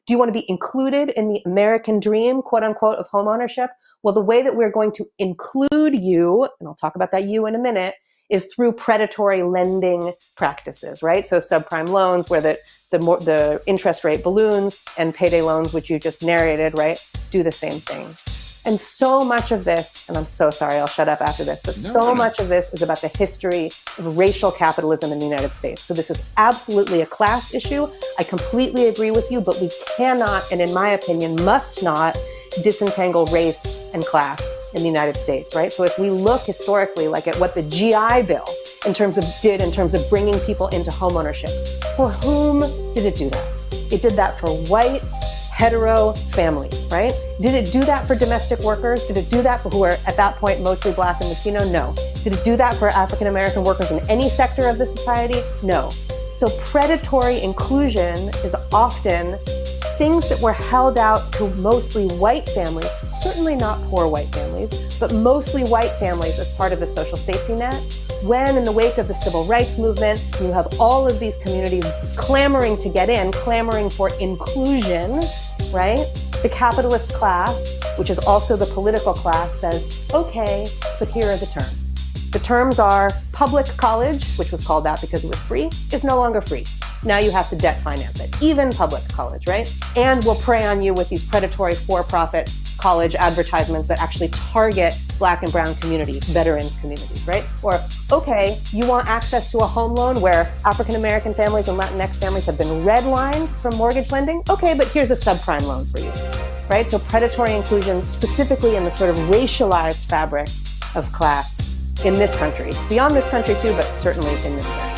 Do you want to be included in the American dream, quote unquote, of homeownership? Well, the way that we're going to include you, and I'll talk about that you in a minute, is through predatory lending practices, right? So subprime loans where the interest rate balloons, and payday loans, which you just narrated, right, do the same thing. And so much of this, and I'm so sorry, I'll shut up after this, but much of this is about the history of racial capitalism in the United States. So this is absolutely a class issue. I completely agree with you, but we cannot, and in my opinion, must not disentangle race and class in the United States, right? So if we look historically like at what the GI Bill in terms of bringing people into homeownership, for whom did it do that? It did that for white, hetero families, right? Did it do that for domestic workers? Did it do that for who are at that point mostly Black and Latino? No. Did it do that for African American workers in any sector of the society? No. So predatory inclusion is often things that were held out to mostly white families, certainly not poor white families, but mostly white families as part of the social safety net. When in the wake of the civil rights movement, you have all of these communities clamoring to get in, clamoring for inclusion, right? The capitalist class, which is also the political class, says, okay, but here are the terms. The terms are public college, which was called that because it was free, is no longer free. Now you have to debt finance it, even public college, right? And we'll prey on you with these predatory for-profit college advertisements that actually target Black and brown communities, veterans communities, right? Or, okay, you want access to a home loan where African American families and Latinx families have been redlined from mortgage lending? Okay, but here's a subprime loan for you, right? So predatory inclusion specifically in the sort of racialized fabric of class in this country, beyond this country too, but certainly in this country.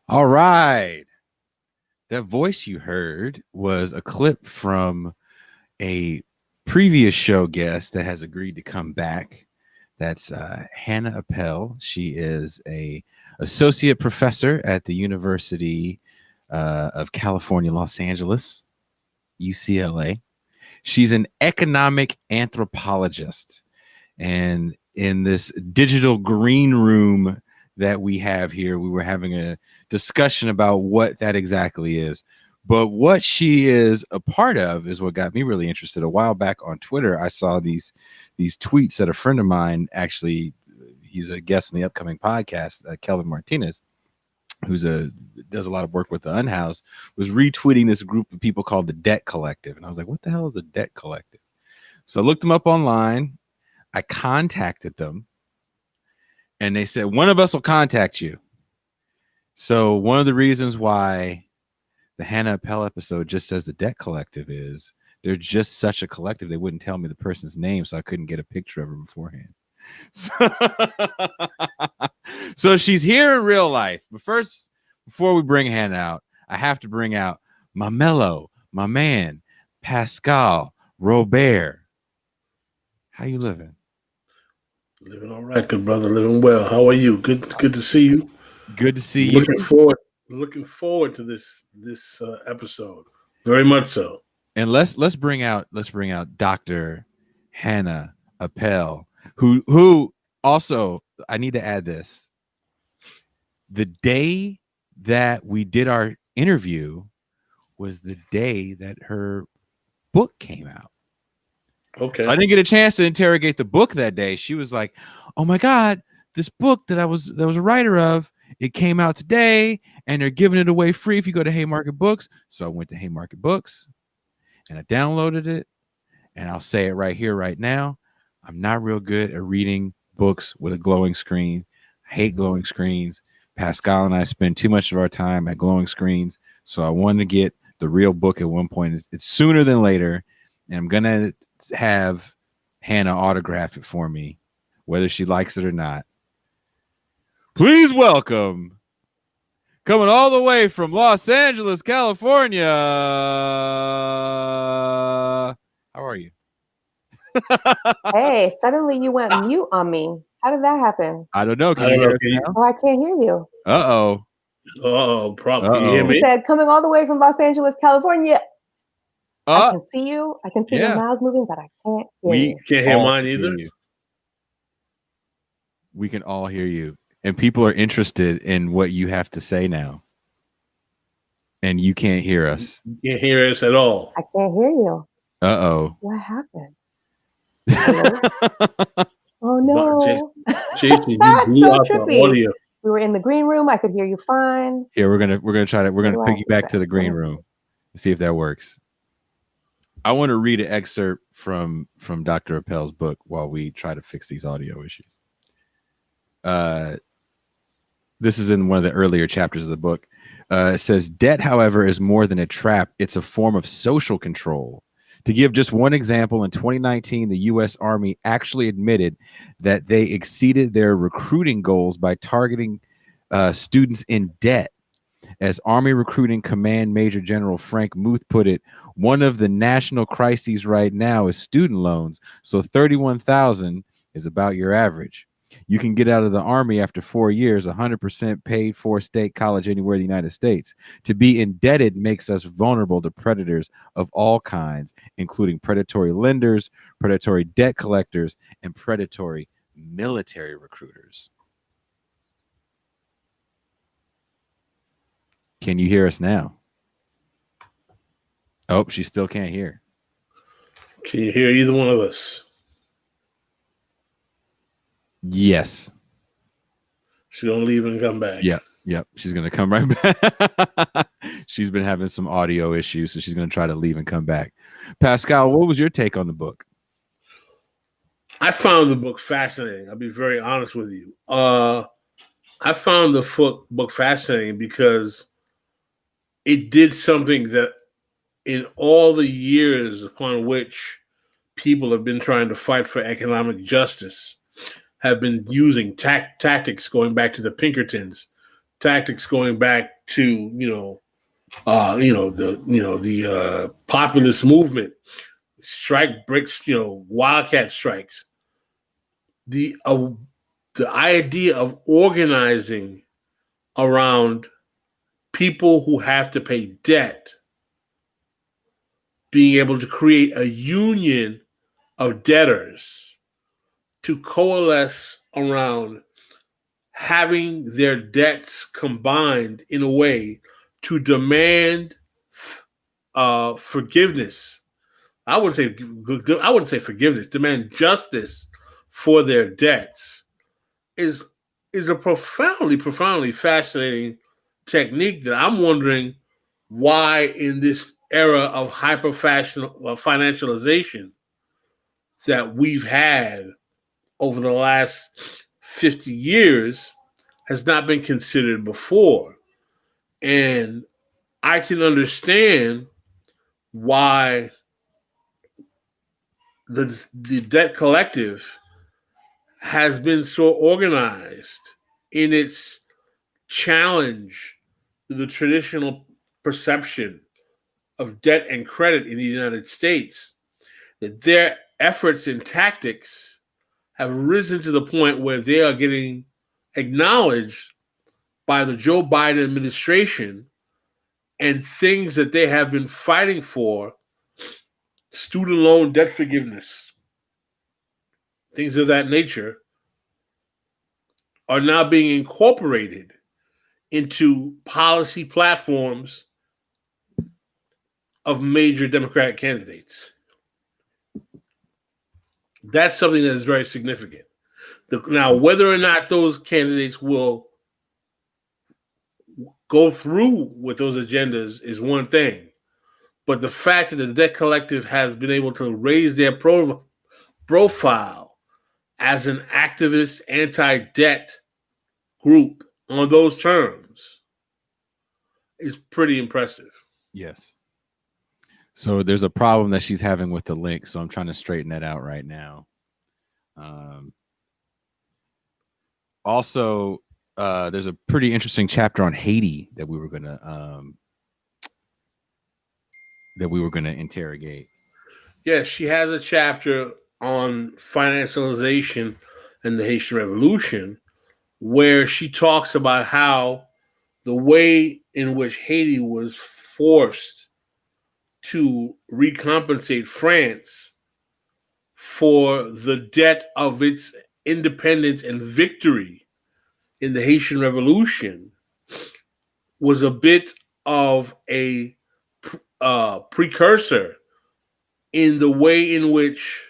All right. That voice you heard was a clip from a previous show guest that has agreed to come back. That's Hannah Appel. She is a associate professor at the University of California, Los Angeles, UCLA. She's an economic anthropologist. And in this digital green room that we have here, we were having a discussion about what that exactly is. But what she is a part of is what got me really interested. A while back on Twitter, I saw these tweets that a friend of mine, actually, he's a guest on the upcoming podcast, Kelvin Martinez, who's does a lot of work with the Unhoused, was retweeting this group of people called the Debt Collective. And I was like, what the hell is a Debt Collective? So I looked them up online. I contacted them. And they said, one of us will contact you. So one of the reasons why the Hannah Appel episode just says the Debt Collective is they're just such a collective. They wouldn't tell me the person's name, so I couldn't get a picture of her beforehand. So she's here in real life. But first, before we bring Hannah out, I have to bring out my mellow, my man, Pascal Robert. How you living? Living all right, good brother. Living well. How are you? Good to see you. Good to see you. Looking forward to this episode. Very much so. And let's bring out Dr. Hannah Appel, who also, I need to add this. The day that we did our interview was the day that her book came out. Okay. So I didn't get a chance to interrogate the book that day. She was like, "Oh my God, this book that I was a writer of, it came out today and they're giving it away free if you go to Haymarket Books." So I went to Haymarket Books and I downloaded it, and I'll say it right here, right now. I'm not real good at reading books with a glowing screen. I hate glowing screens. Pascal and I spend too much of our time at glowing screens. So I wanted to get the real book at one point. It's sooner than later. And I'm going to have Hannah autograph it for me, whether she likes it or not. Please welcome, coming all the way from Los Angeles, California. How are you? Hey, suddenly you went mute on me. How did that happen? I don't know. Can I you don't hear know. us now? Oh, I can't hear you. Uh-oh. Oh, problem. Can you hear Uh-oh. You me? said coming all the way from Los Angeles, California. I can see you. I can see your yeah. mouths moving, but I can't hear We you. Can't hear all mine can either. hear you. We can all hear you. And people are interested in what you have to say now. And you can't hear us. You can't hear us at all. I can't hear you. Uh-oh. What happened? Hello? Oh no. Jason, you That's blew so out the trippy. audio. We were in the green room. I could hear you fine. Here, we're gonna try to How do I piggyback fix to the that? green Let me room and see if that works. I want to read an excerpt from Dr. Appel's book while we try to fix these audio issues. This is in one of the earlier chapters of the book. It says, debt, however, is more than a trap. It's a form of social control. To give just one example, in 2019, the U.S. Army actually admitted that they exceeded their recruiting goals by targeting students in debt. As Army Recruiting Command Major General Frank Muth put it, one of the national crises right now is student loans. So 31,000 is about your average. You can get out of the Army after 4 years, 100% paid for state college anywhere in the United States. To be indebted makes us vulnerable to predators of all kinds, including predatory lenders, predatory debt collectors, and predatory military recruiters. Can you hear us now? Oh, she still can't hear. Can you hear either one of us? Yes. She's gonna leave and come back. Yep. She's gonna come right back. She's been having some audio issues, so she's gonna try to leave and come back. Pascal, what was your take on the book? I found the book fascinating. I'll be very honest with you. I found the book fascinating because it did something that in all the years upon which people have been trying to fight for economic justice, have been using tactics going back to the Pinkertons, tactics going back to the populist movement, strike breaks, wildcat strikes. The idea of organizing around people who have to pay debt, being able to create a union of debtors to coalesce around having their debts combined in a way to demand forgiveness. I wouldn't say forgiveness. Demand justice for their debts is a profoundly fascinating technique that I'm wondering why in this era of financialization that we've had over the last 50 years has not been considered before. And I can understand why the debt collective has been so organized in its challenge to the traditional perception of debt and credit in the United States, that their efforts and tactics have risen to the point where they are getting acknowledged by the Joe Biden administration, and things that they have been fighting for, student loan debt forgiveness, things of that nature, are now being incorporated into policy platforms of major Democratic candidates. That's something that is very significant. Now, whether or not those candidates will go through with those agendas is one thing. But the fact that the Debt Collective has been able to raise their profile as an activist anti-debt group on those terms is pretty impressive. Yes. So there's a problem that she's having with the link, so I'm trying to straighten that out right now. Also, there's a pretty interesting chapter on Haiti that we were gonna interrogate. Yes, she has a chapter on financialization and the Haitian Revolution, where she talks about how the way in which Haiti was forced to recompensate France for the debt of its independence and victory in the Haitian Revolution was a bit of a precursor in the way in which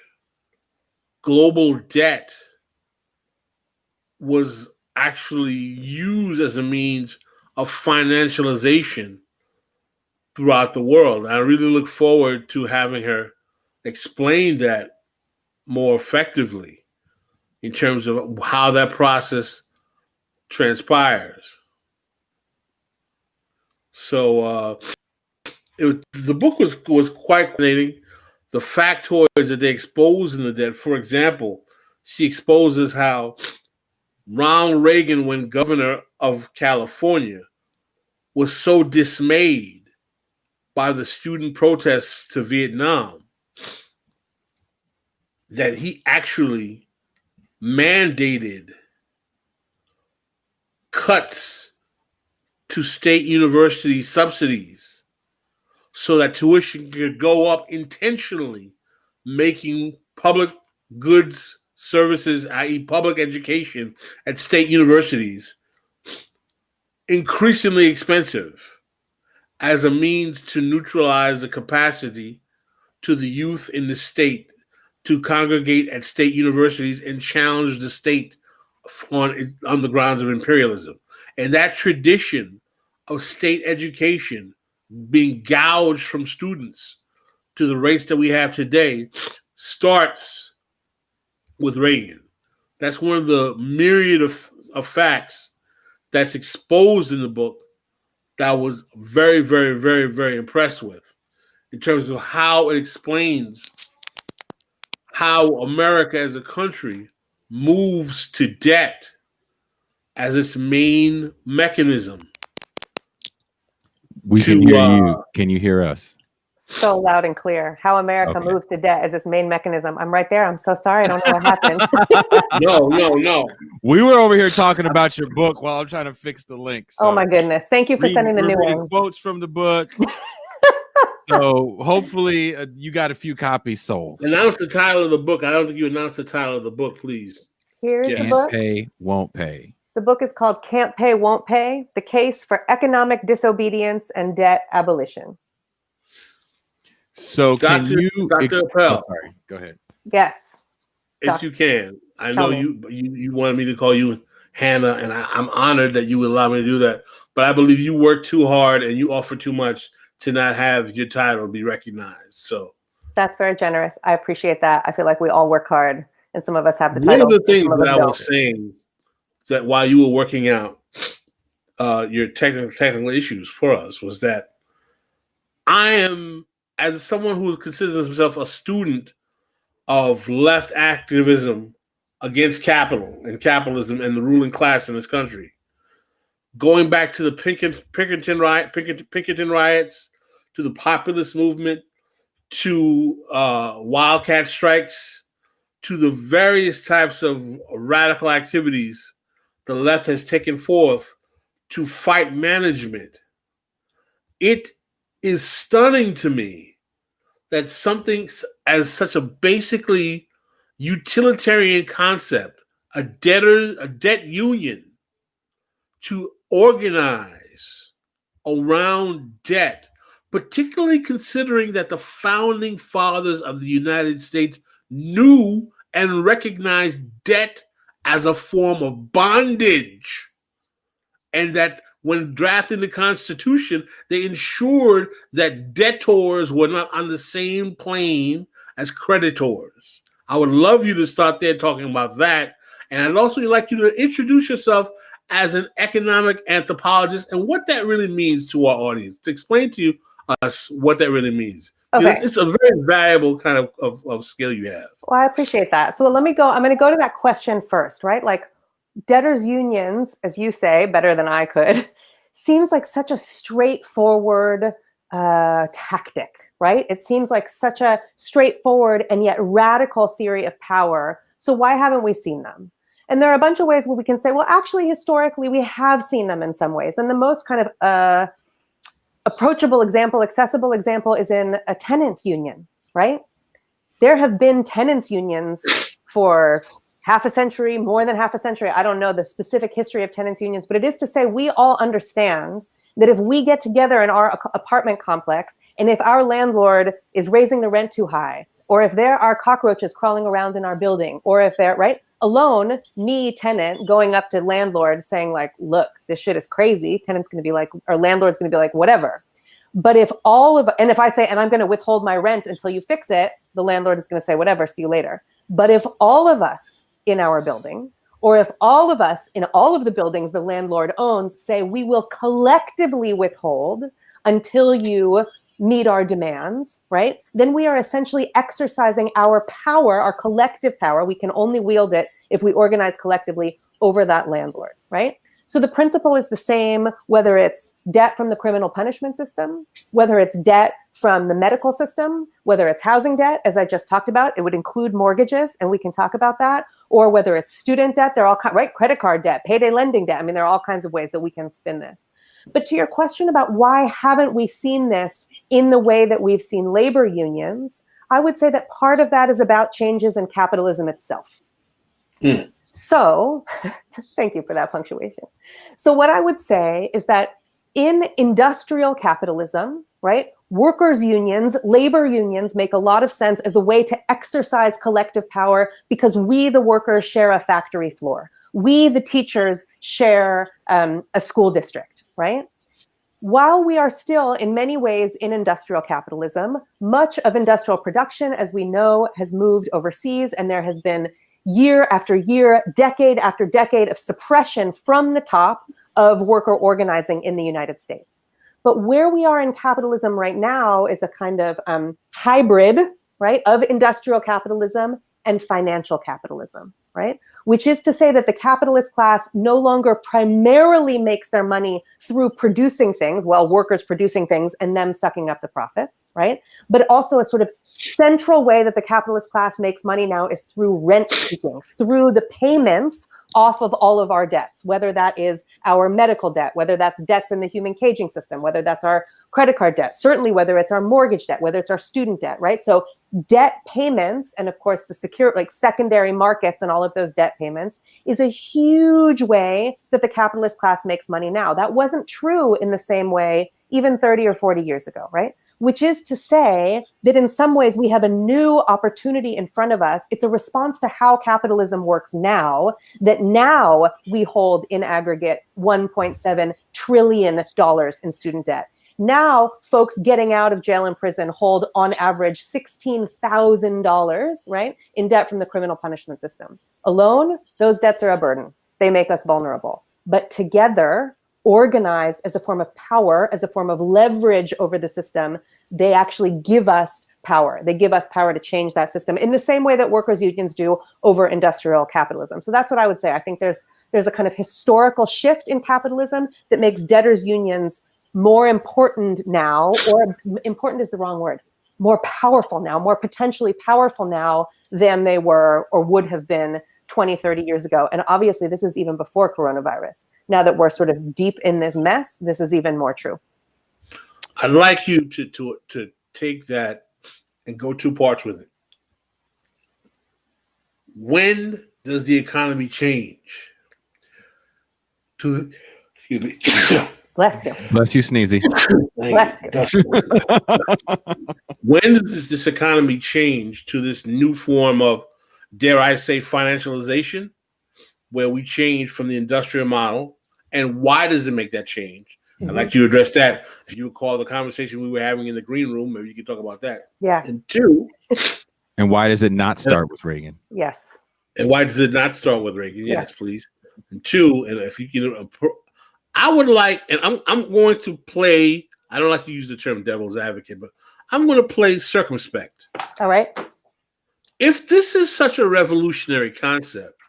global debt was actually used as a means of financialization throughout the world. I really look forward to having her explain that more effectively in terms of how that process transpires. So the book was quite fascinating. The factoids that they expose in the debt, for example, she exposes how Ronald Reagan, when governor of California, was so dismayed by the student protests to Vietnam that he actually mandated cuts to state university subsidies so that tuition could go up intentionally, making public goods services, i.e. public education at state universities, increasingly expensive as a means to neutralize the capacity to the youth in the state to congregate at state universities and challenge the state on the grounds of imperialism. And that tradition of state education being gouged from students to the rates that we have today starts with Reagan. That's one of the myriad of facts that's exposed in the book that I was very, very, very, very impressed with in terms of how it explains how America as a country moves to debt as its main mechanism. We can hear you. Can you hear us? So loud and clear. How America moves to debt as its main mechanism. I'm right there. I'm so sorry. I don't know what happened. No. We were over here talking about your book while I'm trying to fix the link. So oh my goodness. Thank you for sending the new one. Quotes from the book. So hopefully you got a few copies sold. Announce the title of the book. I don't think you announced the title of the book, please. Here's the book. Can't pay, won't pay. The book is called Can't Pay, Won't Pay: The Case for Economic Disobedience and Debt Abolition. So can you... Dr. Appel. Sorry, go ahead. Yes. If you can. I know you wanted me to call you Hannah, and I'm honored that you would allow me to do that. But I believe you work too hard and you offer too much to not have your title be recognized. So that's very generous. I appreciate that. I feel like we all work hard, and some of us have the title. One of the things that I was saying that while you were working out your technical issues for us was that I am, as someone who considers himself a student of left activism against capital and capitalism and the ruling class in this country, going back to the Pinkerton riots, to the populist movement, to wildcat strikes, to the various types of radical activities the left has taken forth to fight management. It is stunning to me that something as such a basically utilitarian concept, a debt union, to organize around debt, particularly considering that the founding fathers of the United States knew and recognized debt as a form of bondage, and that when drafting the Constitution, they ensured that debtors were not on the same plane as creditors. I would love you to start there talking about that. And I'd also like you to introduce yourself as an economic anthropologist and what that really means to our audience, to explain to us what that really means. Okay. It's a very valuable kind of skill you have. Well, I appreciate that. So I'm going to go to that question first, right? Like, debtors unions, as you say, better than I could, seems like such a straightforward tactic, right? It seems like such a straightforward and yet radical theory of power. So why haven't we seen them? And there are a bunch of ways where we can say, well, actually, historically, we have seen them in some ways. And the most kind of approachable example, accessible example is in a tenants union, right? There have been tenants unions for half a century, more than half a century. I don't know the specific history of tenants unions, but it is to say we all understand that if we get together in our apartment complex, and if our landlord is raising the rent too high, or if there are cockroaches crawling around in our building, or if they're, right, alone, me, tenant, going up to landlord saying like, look, this shit is crazy, tenant's gonna be like, or landlord's gonna be like, whatever. But if if I say, and I'm gonna withhold my rent until you fix it, the landlord is gonna say, whatever, see you later. But if all of us in our building, or if all of us in all of the buildings the landlord owns say we will collectively withhold until you meet our demands, right? Then we are essentially exercising our power, our collective power. We can only wield it if we organize collectively over that landlord, right? So the principle is the same, whether it's debt from the criminal punishment system, whether it's debt from the medical system, whether it's housing debt, as I just talked about, it would include mortgages, and we can talk about that, or whether it's student debt, they're all right, credit card debt, payday lending debt. I mean, there are all kinds of ways that we can spin this. But to your question about why haven't we seen this in the way that we've seen labor unions, I would say that part of that is about changes in capitalism itself. So, thank you for that punctuation. So what I would say is that in industrial capitalism, right, workers' unions, labor unions make a lot of sense as a way to exercise collective power because we, the workers, share a factory floor. We, the teachers, share a school district, right? While we are still in many ways in industrial capitalism, much of industrial production, as we know, has moved overseas, and there has been year after year, decade after decade of suppression from the top of worker organizing in the United States. But where we are in capitalism right now is a kind of hybrid, right, of industrial capitalism and financial capitalism, right? Which is to say that the capitalist class no longer primarily makes their money through producing things, well, workers producing things and them sucking up the profits, right? But also a sort of central way that the capitalist class makes money now is through rent seeking, through the payments off of all of our debts, whether that is our medical debt, whether that's debts in the human caging system, whether that's our credit card debt, certainly whether it's our mortgage debt, whether it's our student debt, right? So debt payments, and of course the secure, like secondary markets and all of those debt payments, is a huge way that the capitalist class makes money now. That wasn't true in the same way even 30 or 40 years ago, right? Which is to say that in some ways we have a new opportunity in front of us. It's a response to how capitalism works now, that now we hold in aggregate $1.7 trillion in student debt. Now, folks getting out of jail and prison hold on average $16,000, right, in debt from the criminal punishment system. Alone, those debts are a burden. They make us vulnerable. But together, organized as a form of power, as a form of leverage over the system, they actually give us power. They give us power to change that system in the same way that workers' unions do over industrial capitalism. So that's what I would say. I think there's a kind of historical shift in capitalism that makes debtors' unions more important now, or important is the wrong word, more powerful now, more potentially powerful now than they were or would have been 20, 30 years ago. And obviously this is even before coronavirus. Now that we're sort of deep in this mess, this is even more true. I'd like you to take that and go two parts with it. When does the economy change to Excuse me. Bless you. Bless you, Sneezy. Bless you. When does this economy change to this new form of, dare I say, financialization, where we change from the industrial model? And why does it make that change? Mm-hmm. I'd like you to address that. If you recall the conversation we were having in the green room, maybe you could talk about that. Yeah. And two, and why does it not start with Reagan? Yes. And why does it not start with Reagan? Yes, Yeah. please. And two, and if you can, I would like, and I'm going to play, I don't like to use the term devil's advocate, but I'm going to play circumspect. All right. If this is such a revolutionary concept,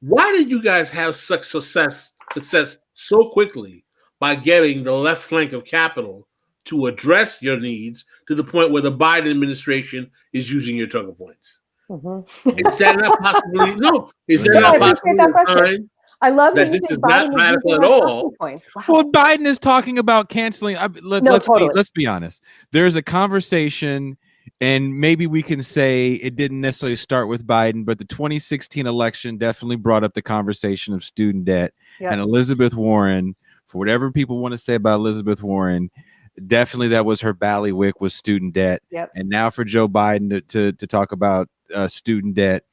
why did you guys have such success so quickly by getting the left flank of capital to address your needs to the point where the Biden administration is using your talking points? Mm-hmm. Is that not possibly no? Is there not possibly a time? I love that this is not radical at all. Wow. Well, Biden is talking about canceling. Let's be honest. There's a conversation, and maybe we can say it didn't necessarily start with Biden, but the 2016 election definitely brought up the conversation of student debt. Yep. And Elizabeth Warren, for whatever people want to say about Elizabeth Warren, definitely that was her bailiwick was student debt. Yep. And now for Joe Biden to talk about student debt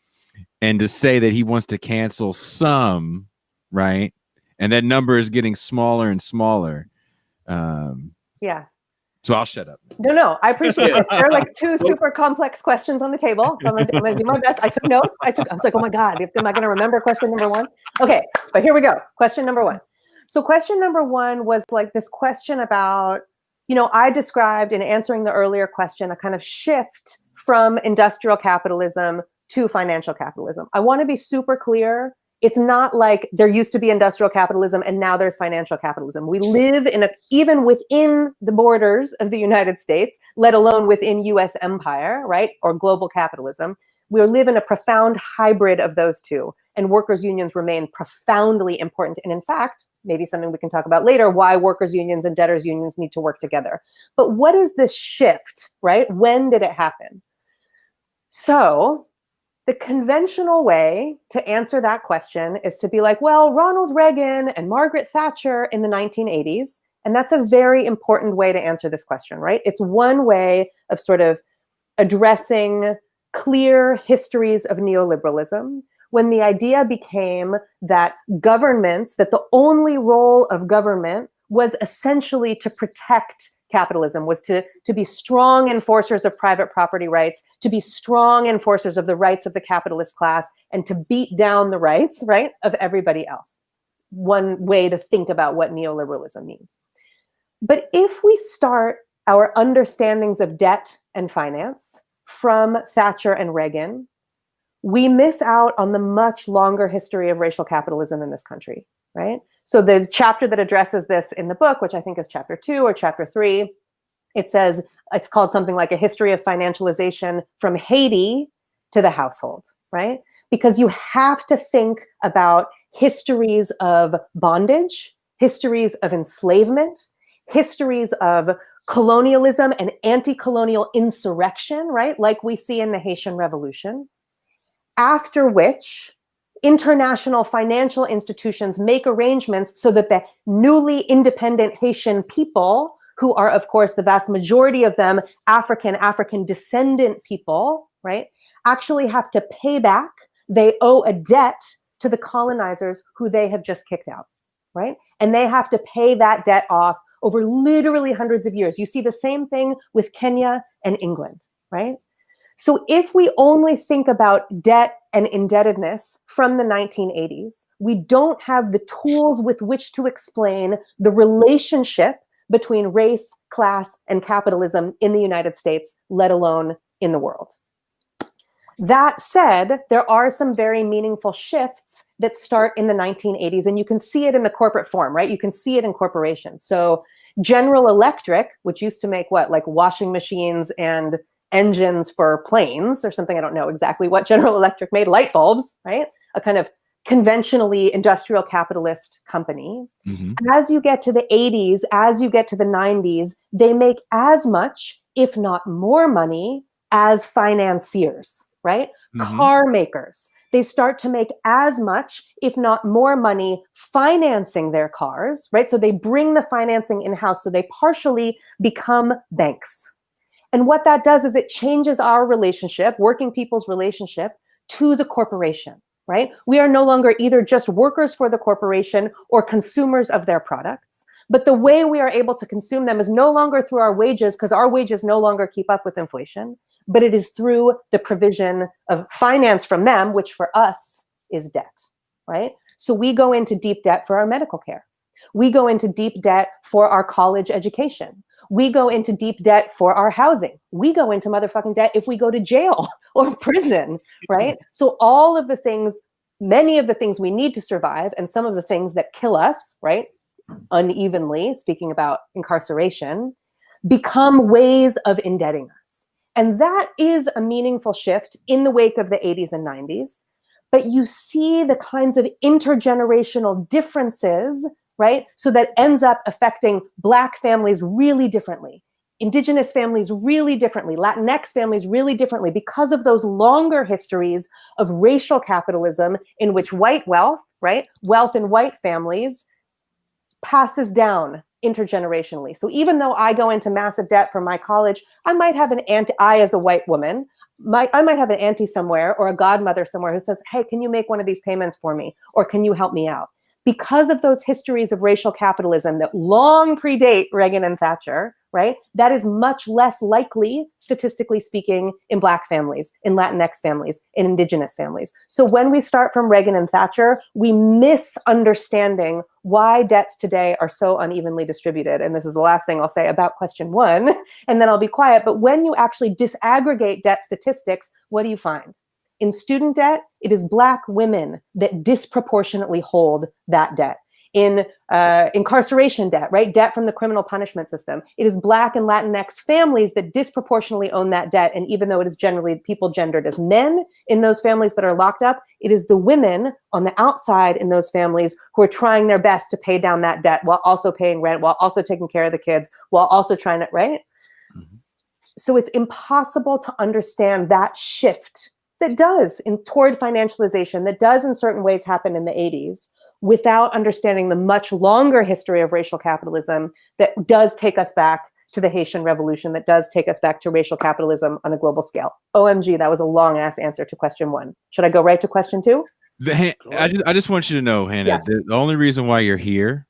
and to say that he wants to cancel some, right? And that number is getting smaller and smaller. Yeah. So I'll shut up. No, I appreciate this. There are like two super complex questions on the table. So I'm gonna do my best. I took notes. I was like, oh my God, am I gonna remember question number one? Okay, but here we go. Question number one. So question number one was like this question about, I described in answering the earlier question, a kind of shift from industrial capitalism to financial capitalism. I want to be super clear. It's not like there used to be industrial capitalism and now there's financial capitalism. We live even within the borders of the United States, let alone within US empire, right? Or global capitalism. We live in a profound hybrid of those two, and workers' unions remain profoundly important. And in fact, maybe something we can talk about later, why workers' unions and debtors' unions need to work together. But what is this shift, right? When did it happen? So the conventional way to answer that question is to be like, well, Ronald Reagan and Margaret Thatcher in the 1980s. And that's a very important way to answer this question, right? It's one way of sort of addressing clear histories of neoliberalism, when the idea became that governments, that the only role of government was essentially to protect capitalism, was to be strong enforcers of private property rights, to be strong enforcers of the rights of the capitalist class, and to beat down the rights, right, of everybody else. One way to think about what neoliberalism means. But if we start our understandings of debt and finance from Thatcher and Reagan, we miss out on the much longer history of racial capitalism in this country, right? So the chapter that addresses this in the book, which I think is chapter 2 or chapter 3, it says, it's called something like A History of Financialization from Haiti to the Household, right? Because you have to think about histories of bondage, histories of enslavement, histories of colonialism and anti-colonial insurrection, right? Like we see in the Haitian Revolution, after which international financial institutions make arrangements so that the newly independent Haitian people, who are, of course, the vast majority of them African descendant people, right, actually have to pay back. They owe a debt to the colonizers who they have just kicked out, right? And they have to pay that debt off over literally hundreds of years. You see the same thing with Kenya and England, right? So if we only think about debt and indebtedness from the 1980s, we don't have the tools with which to explain the relationship between race, class, and capitalism in the United States, let alone in the world. That said, there are some very meaningful shifts that start in the 1980s, and you can see it in the corporate form, right? You can see it in corporations. So General Electric, which used to make what, like washing machines and engines for planes or something, I don't know exactly what General Electric made, light bulbs, right? A kind of conventionally industrial capitalist company. Mm-hmm. As you get to the 80s, as you get to the 90s, they make as much, if not more money as financiers, right? Mhm. Car makers, they start to make as much, if not more money, financing their cars, right? So they bring the financing in-house, so they partially become banks. And what that does is it changes our relationship, working people's relationship, to the corporation, right? We are no longer either just workers for the corporation or consumers of their products. But the way we are able to consume them is no longer through our wages, because our wages no longer keep up with inflation, but it is through the provision of finance from them, which for us is debt, right? So we go into deep debt for our medical care. We go into deep debt for our college education. We go into deep debt for our housing. We go into motherfucking debt if we go to jail or prison, right? So all of the things, many of the things we need to survive, and some of the things that kill us, right, unevenly, speaking about incarceration, become ways of indebting us. And that is a meaningful shift in the wake of the 80s and 90s. But you see the kinds of intergenerational differences, right? So that ends up affecting Black families really differently, Indigenous families really differently, Latinx families really differently, because of those longer histories of racial capitalism in which white wealth, right? Wealth in white families passes down intergenerationally. So even though I go into massive debt for my college, I might have an auntie, I as a white woman, I might have an auntie somewhere or a godmother somewhere who says, hey, can you make one of these payments for me? Or can you help me out? Because of those histories of racial capitalism that long predate Reagan and Thatcher, right? That is much less likely, statistically speaking, in Black families, in Latinx families, in Indigenous families. So when we start from Reagan and Thatcher, we miss understanding why debts today are so unevenly distributed. And this is the last thing I'll say about question one, and then I'll be quiet. But when you actually disaggregate debt statistics, what do you find? In student debt, it is Black women that disproportionately hold that debt. In incarceration debt, right? Debt from the criminal punishment system. It is Black and Latinx families that disproportionately own that debt. And even though it is generally people gendered as men in those families that are locked up, it is the women on the outside in those families who are trying their best to pay down that debt while also paying rent, while also taking care of the kids, while also trying to, right? Mm-hmm. So it's impossible to understand that shift that does toward financialization, that does in certain ways happen in the 80s, without understanding the much longer history of racial capitalism that does take us back to the Haitian Revolution, that does take us back to racial capitalism on a global scale. OMG, that was a long ass answer to question one. Should I go right to question two? I just want you to know, Hannah, the only reason why you're here,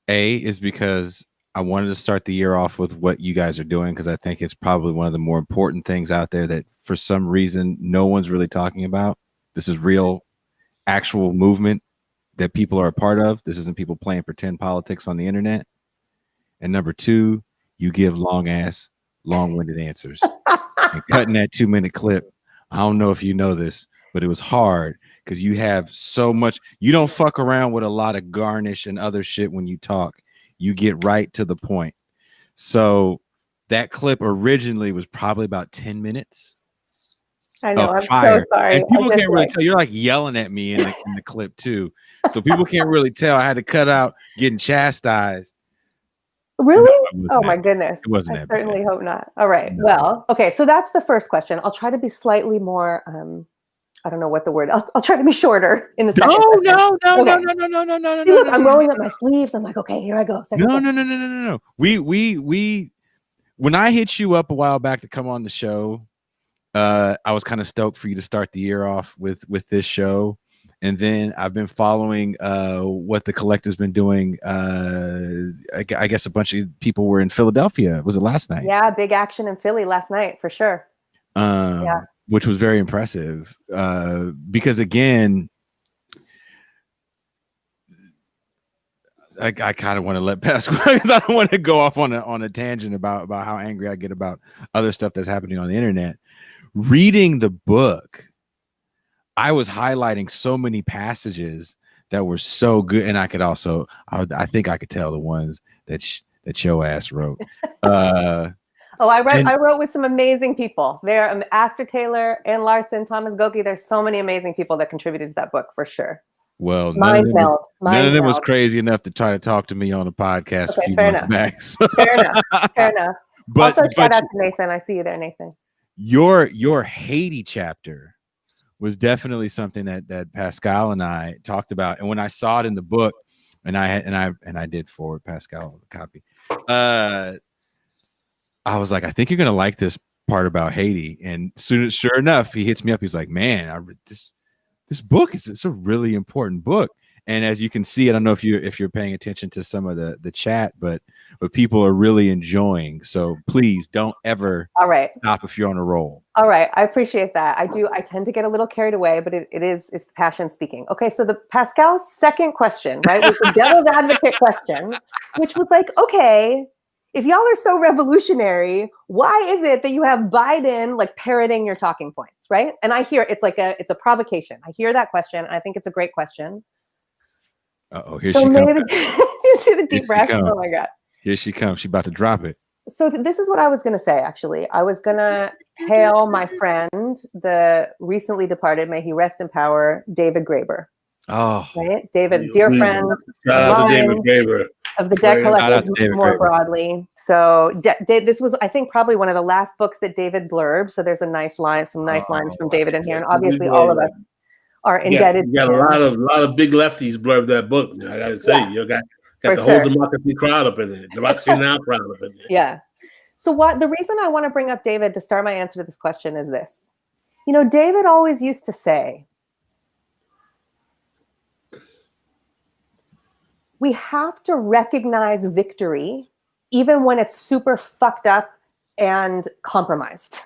is because I wanted to start the year off with what you guys are doing, because I think it's probably one of the more important things out there that for some reason no one's really talking about. This is real, actual movement that people are a part of. This isn't people playing pretend politics on the internet. And number two, you give long-winded answers. And cutting that 2-minute clip, I don't know if you know this, but it was hard because you have so much. You don't fuck around with a lot of garnish and other shit when you talk. You get right to the point. So that clip originally was probably about 10 minutes. I know, I'm so sorry. And people can't really tell. You're like yelling at me in the clip too. So people can't really tell. I had to cut out getting chastised. Really? No, my goodness. It wasn't I certainly hope not. All right. No. Well, okay. So that's the first question. I'll try to be slightly more, I don't know what the word, I'll try to be shorter in the second question. No. See, look, I'm rolling up my sleeves. I'm like, okay, here I go. No. We, when I hit you up a while back to come on the show, I was kind of stoked for you to start the year off with this show. And then I've been following what the collective's been doing. I guess a bunch of people were in Philadelphia. Was it last night? Yeah, big action in Philly last night for sure. Which was very impressive. Because again, I kind of want to let pass because I don't want to go off on a tangent about how angry I get about other stuff that's happening on the internet. Reading the book, I was highlighting so many passages that were so good, and I could also, I think I could tell the ones that your ass wrote. I wrote with some amazing people. There, Aster Taylor, Ann Larson, Thomas Goki. There's so many amazing people that contributed to that book for sure. Well, none of them was crazy enough to try to talk to me on a podcast a few months back. So. Fair enough. But, also, shout out to Nathan. I see you there, Nathan. your Haiti chapter was definitely something that Pascal and I talked about. And when I saw it in the book, and I did forward Pascal a copy, I was like, I think you're gonna like this part about Haiti. And sure enough, he hits me up. He's like, man, I read this book it's a really important book. And as you can see, I don't know if you're paying attention to some of the chat, but people are really enjoying. So please don't ever stop if you're on a roll. All right. I appreciate that. I tend to get a little carried away, but it's the passion speaking. Okay. So the Pascal's second question, right, was the devil's advocate question, which was like, okay, if y'all are so revolutionary, why is it that you have Biden like parroting your talking points, right? And I hear it's a provocation. I hear that question, and I think it's a great question. Uh-oh, here she comes. You see the deep breath? Oh my God. Here she comes. She's about to drop it. So this is what I was going to say, actually. I was going to hail my friend, the recently departed, may he rest in power, David Graeber. Oh. Right? David, dear friend. Shout out to David Graeber. Of the Debt Collective more broadly. So this was, I think, probably one of the last books that David blurbed. So there's a nice line, some nice lines from David in here. And obviously all of us are indebted. You got a lot of big lefties blurb that book. I got to say, you got the whole democracy crowd up in there. Democracy Now crowd up in there. Yeah. So the reason I want to bring up David to start my answer to this question is this. You know, David always used to say, we have to recognize victory even when it's super fucked up and compromised.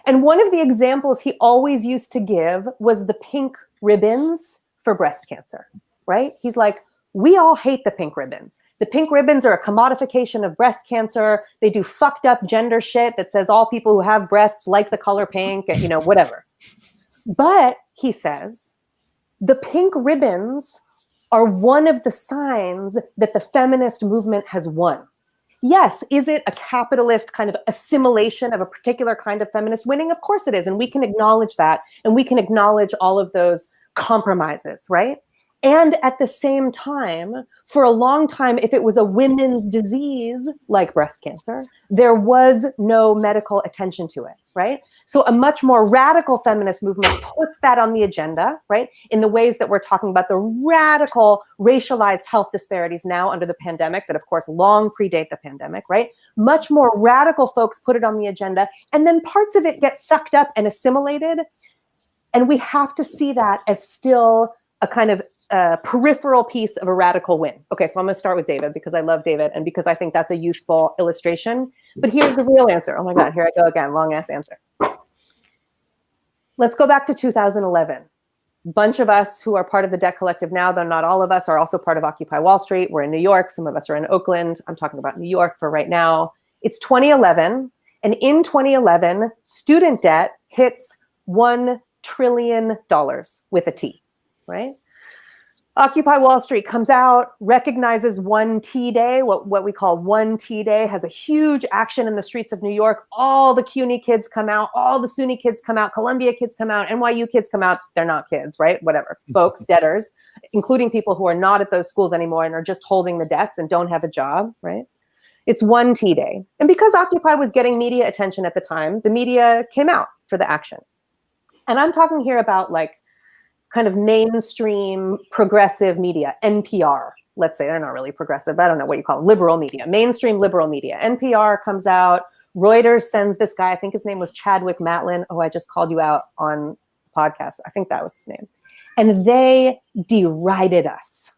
And one of the examples he always used to give was the pink ribbons for breast cancer, right? He's like, we all hate the pink ribbons. The pink ribbons are a commodification of breast cancer. They do fucked up gender shit that says all people who have breasts like the color pink, and, you know, whatever. But he says, the pink ribbons are one of the signs that the feminist movement has won. Yes, is it a capitalist kind of assimilation of a particular kind of feminist winning? Of course it is. And we can acknowledge that. And we can acknowledge all of those compromises, right? And at the same time, for a long time, if it was a women's disease like breast cancer, there was no medical attention to it, right? So a much more radical feminist movement puts that on the agenda, right? In the ways that we're talking about the radical racialized health disparities now under the pandemic that, of course, long predate the pandemic, right? Much more radical folks put it on the agenda, and then parts of it get sucked up and assimilated. And we have to see that as still a kind of peripheral piece of a radical win. Okay, so I'm going to start with David because I love David and because I think that's a useful illustration. But here's the real answer. Oh my God, here I go again, long ass answer. Let's go back to 2011. A bunch of us who are part of the Debt Collective now, though not all of us, are also part of Occupy Wall Street. We're in New York. Some of us are in Oakland. I'm talking about New York for right now. It's 2011. And in 2011, student debt hits $1 trillion with a T, right? Occupy Wall Street comes out, recognizes One T Day, what we call One T Day, has a huge action in the streets of New York. All the CUNY kids come out, all the SUNY kids come out, Columbia kids come out, NYU kids come out. They're not kids, right? Whatever. Folks, debtors, including people who are not at those schools anymore and are just holding the debts and don't have a job, right? It's One T Day. And because Occupy was getting media attention at the time, the media came out for the action. And I'm talking here about like kind of mainstream progressive media, NPR, let's say. They're not really progressive. I don't know what you call it, liberal media, mainstream liberal media. NPR comes out. Reuters sends this guy, I think his name was Chadwick Matlin. Oh, I just called you out on podcast. I think that was his name. And they derided us.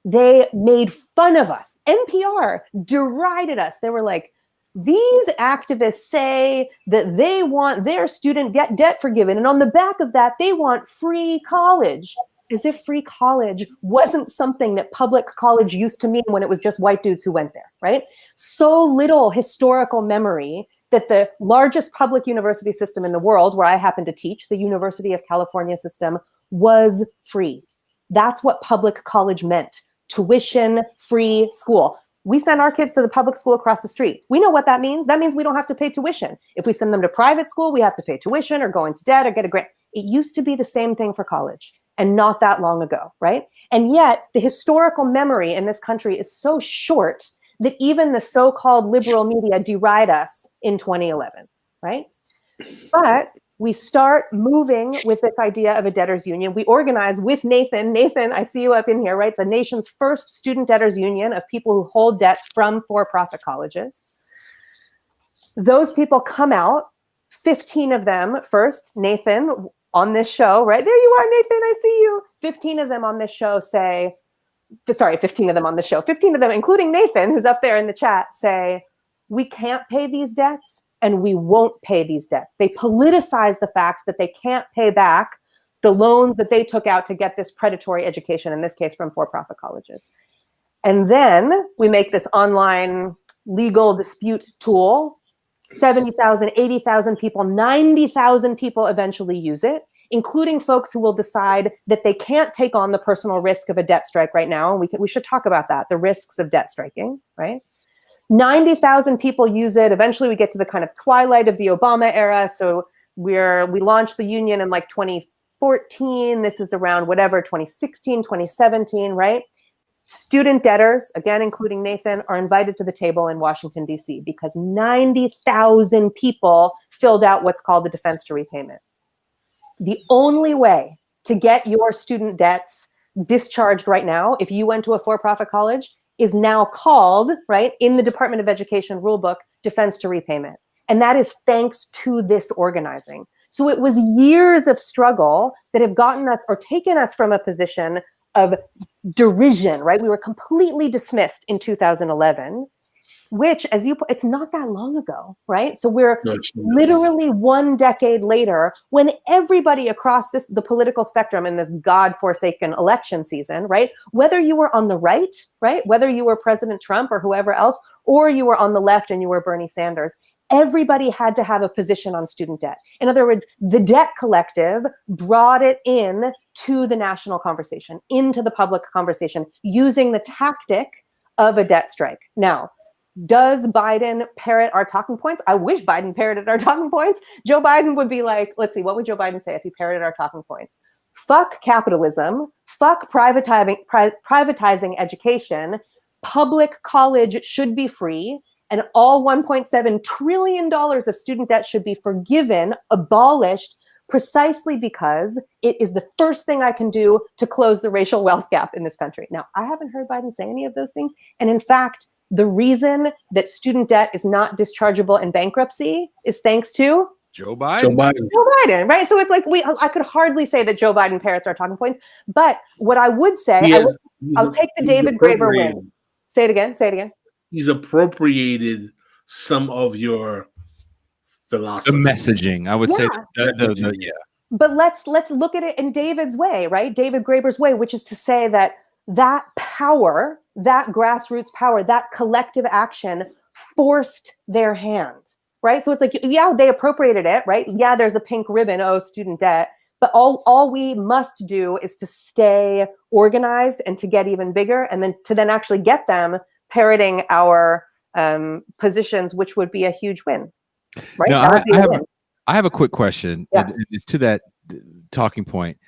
They made fun of us. NPR derided us. They were like, these activists say that they want their student debt forgiven. And on the back of that, they want free college. As if free college wasn't something that public college used to mean when it was just white dudes who went there, right? So little historical memory that the largest public university system in the world, where I happen to teach, the University of California system, was free. That's what public college meant. Tuition-free school. We send our kids to the public school across the street. We know what that means. That means we don't have to pay tuition. If we send them to private school, we have to pay tuition or go into debt or get a grant. It used to be the same thing for college, and not that long ago, right? And yet the historical memory in this country is so short that even the so-called liberal media deride us in 2011, right? But we start moving with this idea of a debtors union. We organize with Nathan. Nathan, I see you up in here, right? The nation's first student debtors union of people who hold debts from for-profit colleges. Those people come out, 15 of them first, Nathan, on this show, right? There you are, Nathan, I see you. 15 of them on this show say, sorry, 15 of them on the show, 15 of them, including Nathan, who's up there in the chat, say, we can't pay these debts and we won't pay these debts. They politicize the fact that they can't pay back the loans that they took out to get this predatory education, in this case from for-profit colleges. And then we make this online legal dispute tool. 70,000, 80,000 people, 90,000 people eventually use it, including folks who will decide that they can't take on the personal risk of a debt strike right now. And we should talk about that, the risks of debt striking, right? 90,000 people use it. Eventually we get to the kind of twilight of the Obama era. So we launched the union in like 2014. This is around whatever, 2016, 2017, right? Student debtors, again, including Nathan, are invited to the table in Washington, D.C. because 90,000 people filled out what's called the defense to repayment. The only way to get your student debts discharged right now, if you went to a for-profit college, is now called, right, in the Department of Education rulebook, defense to repayment. And that is thanks to this organizing. So it was years of struggle that have gotten us or taken us from a position of derision, right? We were completely dismissed in 2011, which, as you put, it's not that long ago, right? So we're literally 1 decade later, when everybody across the political spectrum in this God-forsaken election season, right? Whether you were on the right, right? Whether you were President Trump or whoever else, or you were on the left and you were Bernie Sanders, everybody had to have a position on student debt. In other words, the debt collective brought it in to the national conversation, into the public conversation, using the tactic of a debt strike. Now, does Biden parrot our talking points? I wish Biden parroted our talking points. Joe Biden would be like, let's see, what would Joe Biden say if he parroted our talking points? Fuck capitalism, fuck privatizing education, public college should be free, and all $1.7 trillion of student debt should be forgiven, abolished, precisely because it is the first thing I can do to close the racial wealth gap in this country. Now, I haven't heard Biden say any of those things. And in fact, the reason that student debt is not dischargeable in bankruptcy is thanks to Joe Biden. Joe Biden, right? So it's like I could hardly say that Joe Biden parrots our talking points. But what I would say, I'll take the David Graeber win. Say it again. He's appropriated some of your philosophy. The messaging, I would say. Yeah. But let's look at it in David's way, right? David Graeber's way, which is to say that power, that grassroots power, that collective action forced their hand, right? So it's like, yeah, they appropriated it, right? Yeah, there's a pink ribbon, oh, student debt. But all we must do is to stay organized and to get even bigger, and then to actually get them parroting our positions, which would be a huge win, right? Now, I have a quick question. Yeah. It's to that talking point.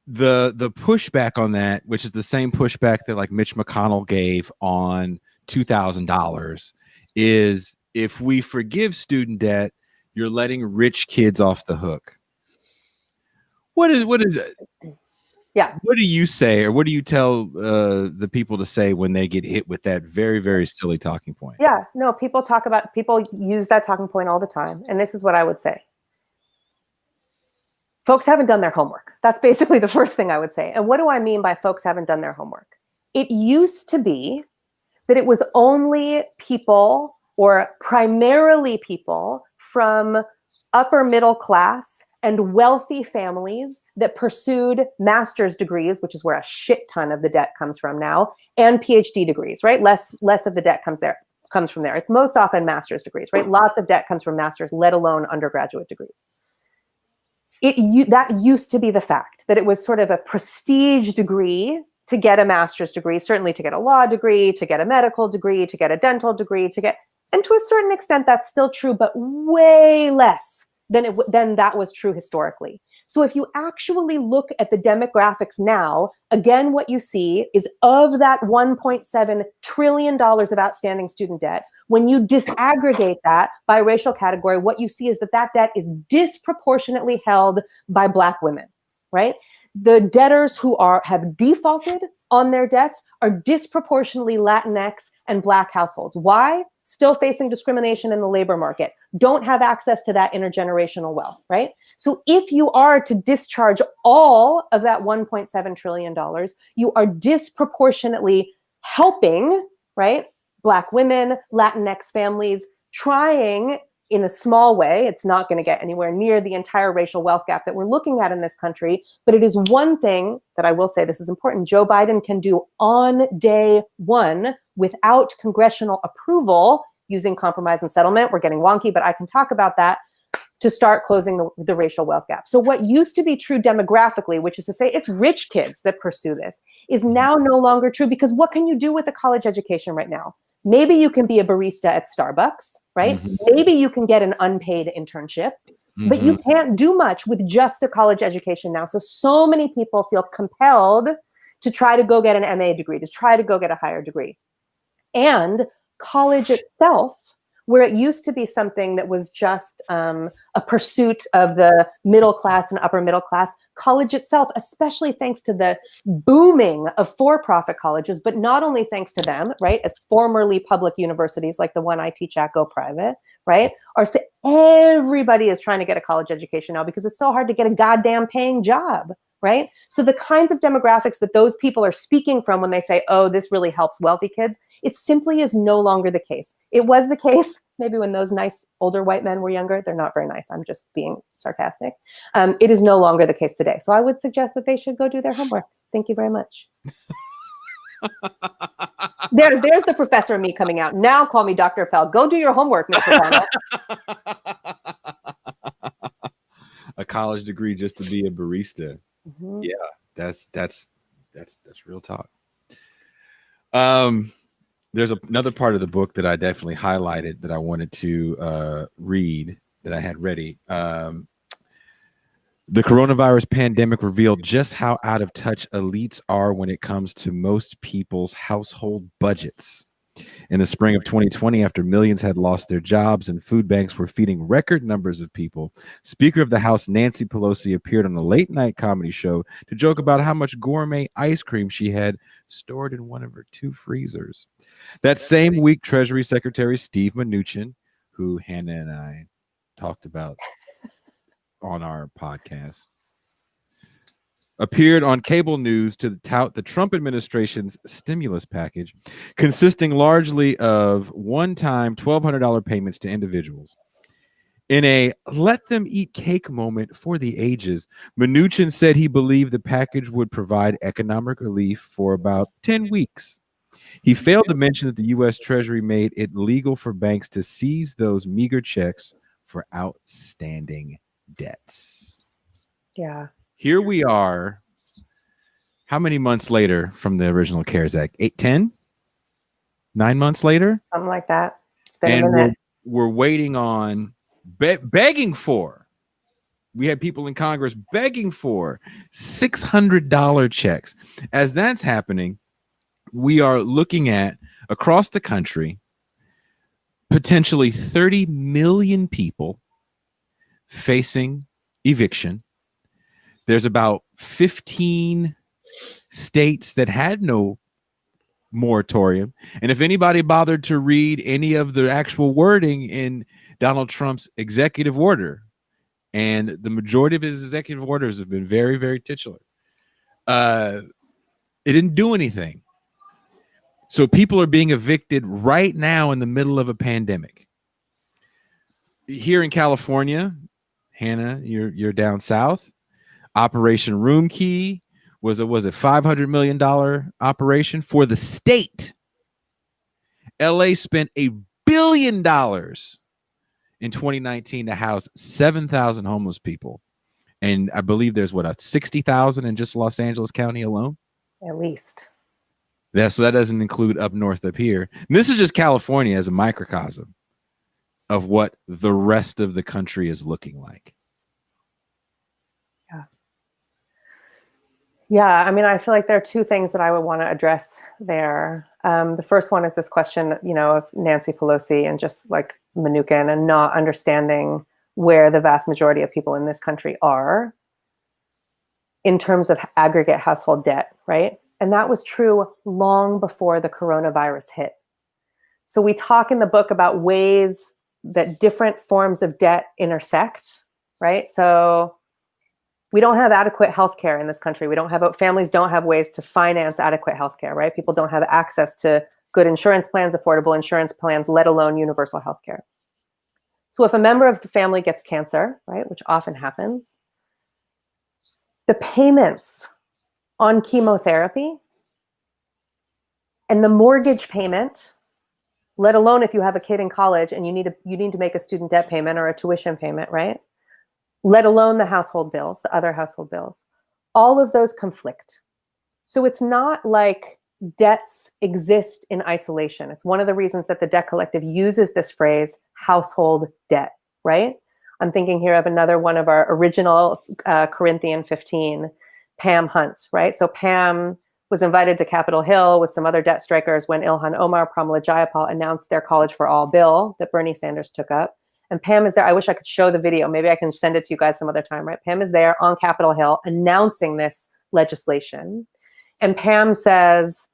The pushback on that, which is the same pushback that like Mitch McConnell gave on $2,000, is if we forgive student debt, you're letting rich kids off the hook. What is it? Yeah. What do you say, or what do you tell the people to say when they get hit with that very, very silly talking point? Yeah, no, people use that talking point all the time. And this is what I would say. Folks haven't done their homework. That's basically the first thing I would say. And what do I mean by folks haven't done their homework? It used to be that it was only people, or primarily people, from upper middle class and wealthy families that pursued master's degrees, which is where a shit ton of the debt comes from now, and PhD degrees, right? Less of the debt comes from there. It's most often master's degrees, right? Lots of debt comes from master's, let alone undergraduate degrees. That used to be the fact, that it was sort of a prestige degree to get a master's degree, certainly to get a law degree, to get a medical degree, to get a dental degree, and to a certain extent that's still true, but way less then that was true historically. So if you actually look at the demographics now, again, what you see is of that $1.7 trillion of outstanding student debt, when you disaggregate that by racial category, what you see is that debt is disproportionately held by Black women, right? The debtors who have defaulted on their debts are disproportionately Latinx and Black households. Why? Still facing discrimination in the labor market, don't have access to that intergenerational wealth, right? So if you are to discharge all of that $1.7 trillion, you are disproportionately helping, right, Black women, Latinx families, trying in a small way. It's not going to get anywhere near the entire racial wealth gap that we're looking at in this country, but it is one thing that I will say, this is important, Joe Biden can do on day one without congressional approval using compromise and settlement. We're getting wonky, but I can talk about that, to start closing the racial wealth gap. So what used to be true demographically, which is to say it's rich kids that pursue this, is now no longer true, because what can you do with a college education right now? Maybe you can be a barista at Starbucks, right? Mm-hmm. Maybe you can get an unpaid internship, mm-hmm. but you can't do much with just a college education now. So many people feel compelled to try to go get an MA degree, to try to go get a higher degree. And college itself, where it used to be something that was just a pursuit of the middle class and upper middle class, college itself, especially thanks to the booming of for-profit colleges, but not only thanks to them, right, as formerly public universities like the one I teach at go private, right, everybody is trying to get a college education now because it's so hard to get a goddamn paying job, right? So the kinds of demographics that those people are speaking from when they say, oh, this really helps wealthy kids, it simply is no longer the case. It was the case maybe when those nice older white men were younger. They're not very nice. I'm just being sarcastic. It is no longer the case today. So I would suggest that they should go do their homework. Thank you very much. There's the professor and me coming out. Now call me Dr. Appel. Go do your homework, Mr. Hannah. A college degree just to be a barista. Mm-hmm. Yeah, that's real talk. There's another part of the book that I definitely highlighted that I wanted to read, that I had ready. The coronavirus pandemic revealed just how out of touch elites are when it comes to most people's household budgets. In the spring of 2020, after millions had lost their jobs and food banks were feeding record numbers of people, Speaker of the House Nancy Pelosi appeared on a late-night comedy show to joke about how much gourmet ice cream she had stored in one of her 2 freezers. That same week, Treasury Secretary Steve Mnuchin, who Hannah and I talked about on our podcast, appeared on cable news to tout the Trump administration's stimulus package, consisting largely of one-time $1,200 payments to individuals. In a let them eat cake moment for the ages, Mnuchin said he believed the package would provide economic relief for about 10 weeks. He failed to mention that the U.S. Treasury made it legal for banks to seize those meager checks for outstanding debts. Yeah. Here we are, how many months later from the original CARES Act? 9 months later? Something like that. It's been a minute. We're waiting on, begging for, we had people in Congress begging for $600 checks. As that's happening, we are looking at, across the country, potentially 30 million people facing eviction. There's about 15 states that had no moratorium. And if anybody bothered to read any of the actual wording in Donald Trump's executive order, and the majority of his executive orders have been very, very titular, it didn't do anything. So people are being evicted right now in the middle of a pandemic. Here in California, Hannah, you're down south. Operation Room Key was a $500 million operation for the state. LA spent $1 billion in 2019 to house 7,000 homeless people. And I believe there's 60,000 in just Los Angeles County alone. At least. Yeah, so that doesn't include up north up here. And this is just California as a microcosm. of what the rest of the country is looking like. Yeah, I mean, I feel like there are two things that I would want to address there. The first one is this question, of Nancy Pelosi and just like Mnuchin and not understanding where the vast majority of people in this country are in terms of aggregate household debt, right? And that was true long before the coronavirus hit. So we talk in the book about ways that different forms of debt intersect, right? So we don't have adequate healthcare in this country. Families don't have ways to finance adequate healthcare, right? People don't have access to good insurance plans, affordable insurance plans, let alone universal healthcare. So if a member of the family gets cancer, right, which often happens, the payments on chemotherapy and the mortgage payment, let alone if you have a kid in college and you need to make a student debt payment or a tuition payment, right? Let alone the household bills, the other household bills. All of those conflict. So it's not like debts exist in isolation. It's one of the reasons that the Debt Collective uses this phrase, household debt, right? I'm thinking here of another one of our original Corinthian 15, Pam Hunt, right? So Pam was invited to Capitol Hill with some other debt strikers when Ilhan Omar, Pramila Jayapal announced their College for All bill that Bernie Sanders took up. And Pam is there. I wish I could show the video. Maybe I can send it to you guys some other time, right? Pam is there on Capitol Hill announcing this legislation. And Pam says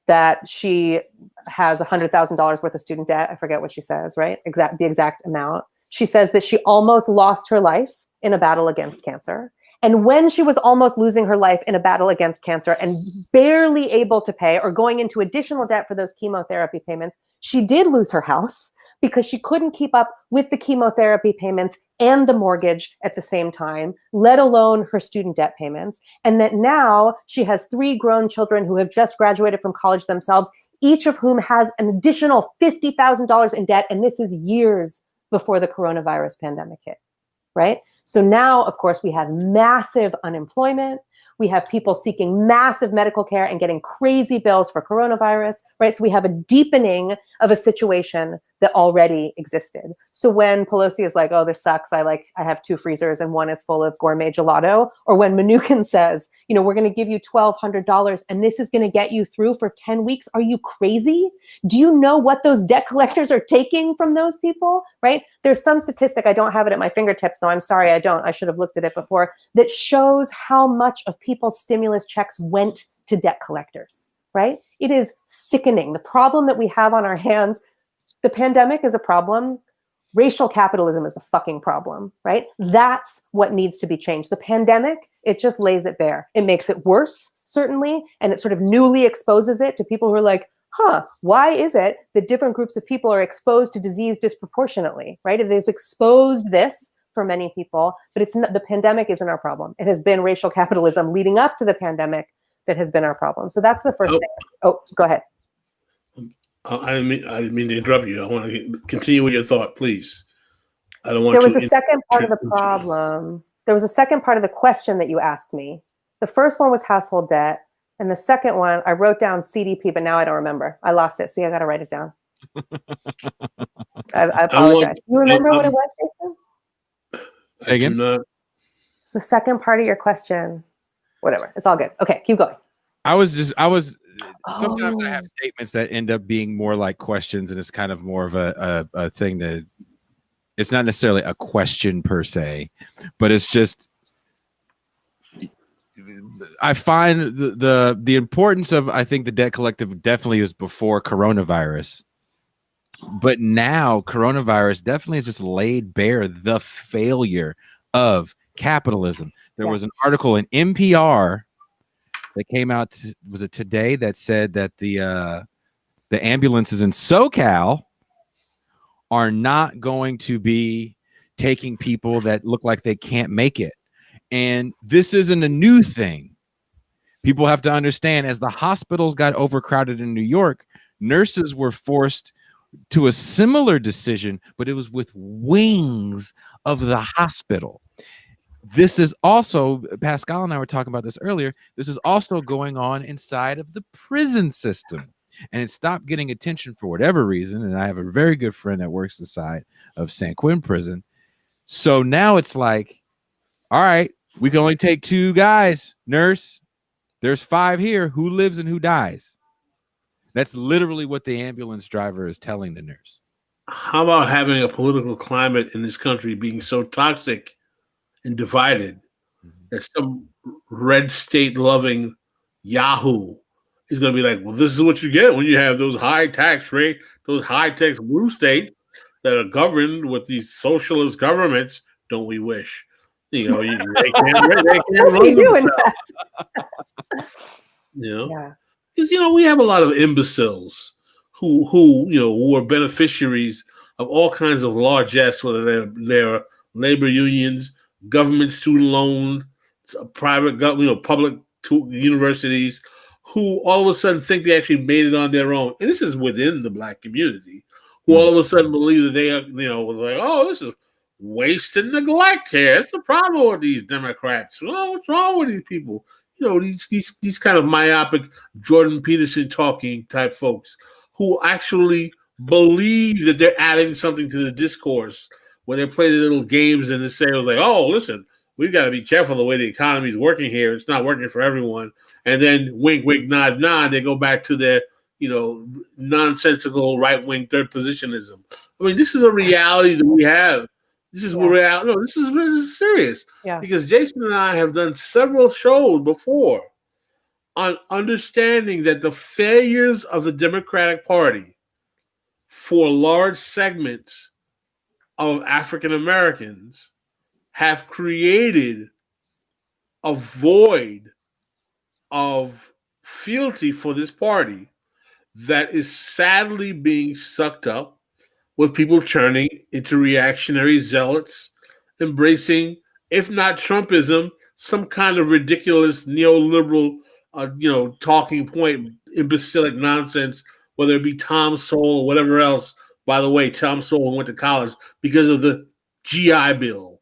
that she has $100,000 worth of student debt. I forget what she says, right? The exact amount. She says that she almost lost her life in a battle against cancer. And when she was almost losing her life in a battle against cancer and barely able to pay or going into additional debt for those chemotherapy payments, she did lose her house because she couldn't keep up with the chemotherapy payments and the mortgage at the same time, let alone her student debt payments. And that now she has 3 grown children who have just graduated from college themselves, each of whom has an additional $50,000 in debt. And this is years before the coronavirus pandemic hit, right? So now, of course, we have massive unemployment. We have people seeking massive medical care and getting crazy bills for coronavirus, right? So we have a deepening of a situation that already existed. So when Pelosi is like, oh, this sucks. I have 2 freezers and one is full of gourmet gelato. Or when Mnuchin says, we're going to give you $1,200 and this is going to get you through for 10 weeks. Are you crazy? Do you know what those debt collectors are taking from those people, right? There's some statistic, I don't have it at my fingertips, so I'm sorry, I should have looked at it before, that shows how much of people's stimulus checks went to debt collectors, right? It is sickening. The problem that we have on our hands, the pandemic is a problem. Racial capitalism is the fucking problem, right? That's what needs to be changed. The pandemic, it just lays it bare. It makes it worse, certainly, and it sort of newly exposes it to people who are like, why is it that different groups of people are exposed to disease disproportionately, right? It has exposed this for many people, but it's not, the pandemic isn't our problem. It has been racial capitalism leading up to the pandemic that has been our problem. So that's the first thing. Oh, go ahead. I didn't mean to interrupt you. I want to continue with your thought, please. I don't want. There was a second part of the problem. There was a second part of the question that you asked me. The first one was household debt, and the second one I wrote down CDP, but now I don't remember. I lost it. See, I got to write it down. I apologize. You remember what it was, Jason? Say again. It's the second part of your question. Whatever. It's all good. Okay, keep going. Sometimes I have statements that end up being more like questions, and it's kind of more of a thing that it's not necessarily a question per se, but it's just I find the importance of, I think the Debt Collective definitely was before coronavirus, but now coronavirus definitely has just laid bare the failure of capitalism. There was an article in NPR that came out, was it today, that said that the ambulances in SoCal are not going to be taking people that look like they can't make it. And this isn't a new thing. People have to understand, as the hospitals got overcrowded in New York, nurses were forced to a similar decision, but it was with wings of the hospital. This is also, Pascal and I were talking about this earlier, this is also going on inside of the prison system. and it stopped getting attention for whatever reason. And I have a very good friend that works the side of San Quentin prison. So now it's like, all right, we can only take 2 guys, nurse. There's 5 here. Who lives and who dies? That's literally what the ambulance driver is telling the nurse. How about having a political climate in this country being so toxic and divided that some red state loving Yahoo is going to be like, well, this is what you get when you have those high tax rate, those high tax blue states that are governed with these socialist governments. Don't we wish? You know, they can't run themselves. You know, Yeah. because we have a lot of imbeciles who are beneficiaries of all kinds of largesse, whether they're labor unions, government student loans, private public universities, who all of a sudden think they actually made it on their own. And this is within the Black community, who all of a sudden believe that they are, was like, oh, this is waste and neglect here. It's the problem with these Democrats. Oh, what's wrong with these people? These kind of myopic Jordan Peterson talking type folks who actually believe that they're adding something to the discourse when they play the little games and they say, like, oh, listen, we've got to be careful the way the economy is working here. It's not working for everyone. And then wink, wink, nod, nod, they go back to their, nonsensical right-wing third positionism. I mean, this is a reality that we have. This is reality. No, this is serious. Yeah. Because Jason and I have done several shows before on understanding that the failures of the Democratic Party for large segments of African Americans have created a void of fealty for this party that is sadly being sucked up with people turning into reactionary zealots, embracing, if not Trumpism, some kind of ridiculous neoliberal, talking point, imbecilic nonsense, whether it be Tom Sowell or whatever else. By the way, Tom Sowell went to college because of the GI Bill,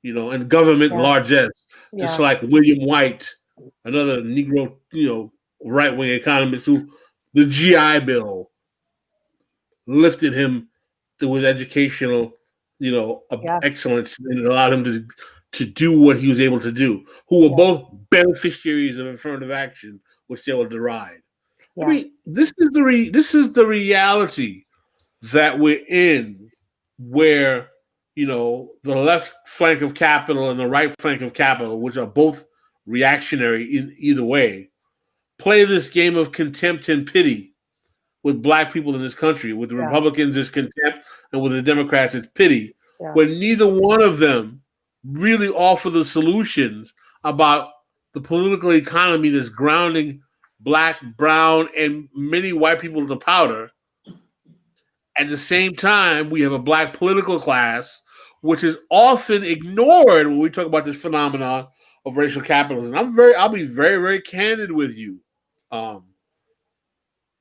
and government largesse, just like William White, another Negro, right-wing economist who the GI Bill lifted him to his educational, excellence and allowed him to do what he was able to do, who were both beneficiaries of affirmative action, which they were derived. I mean, this is the reality that we're in, where the left flank of capital and the right flank of capital, which are both reactionary in either way, play this game of contempt and pity with Black people in this country. With the Republicans, it's contempt, and with the Democrats, it's pity. When neither one of them really offer the solutions about the political economy that's grounding Black, brown, and many white people to powder. At the same time, we have a Black political class, which is often ignored when we talk about this phenomenon of racial capitalism. I'll be very, very candid with you,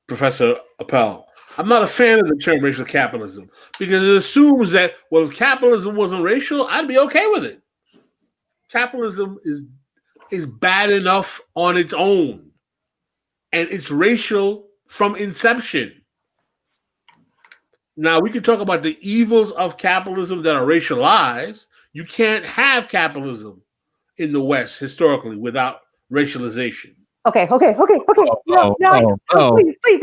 Professor Appel. I'm not a fan of the term racial capitalism because it assumes that, well, if capitalism wasn't racial, I'd be okay with it. Capitalism is bad enough on its own, and it's racial from inception. Now, we can talk about the evils of capitalism that are racialized. You can't have capitalism in the West historically without racialization. Okay. Please, you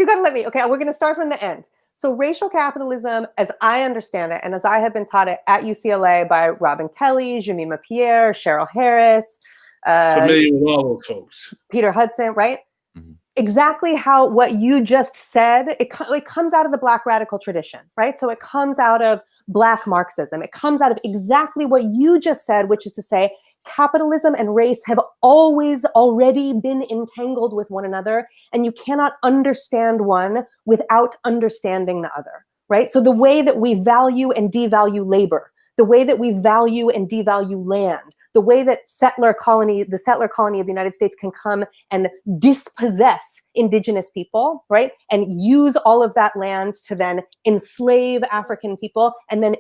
got to let me. Okay, we're going to start from the end. So racial capitalism, as I understand it, and as I have been taught it at UCLA by Robin Kelly, Jemima Pierre, Cheryl Harris, familiar with all those folks, Peter Hudson, right? Mm-hmm. Exactly how what you just said, it comes out of the Black radical tradition, right? So it comes out of Black Marxism. It comes out of exactly what you just said, which is to say, capitalism and race have always already been entangled with one another, and you cannot understand one without understanding the other, right? So the way that we value and devalue labor, the way that we value and devalue land, the way that the settler colony of the United States can come and dispossess indigenous people, right? And use all of that land to then enslave African people and then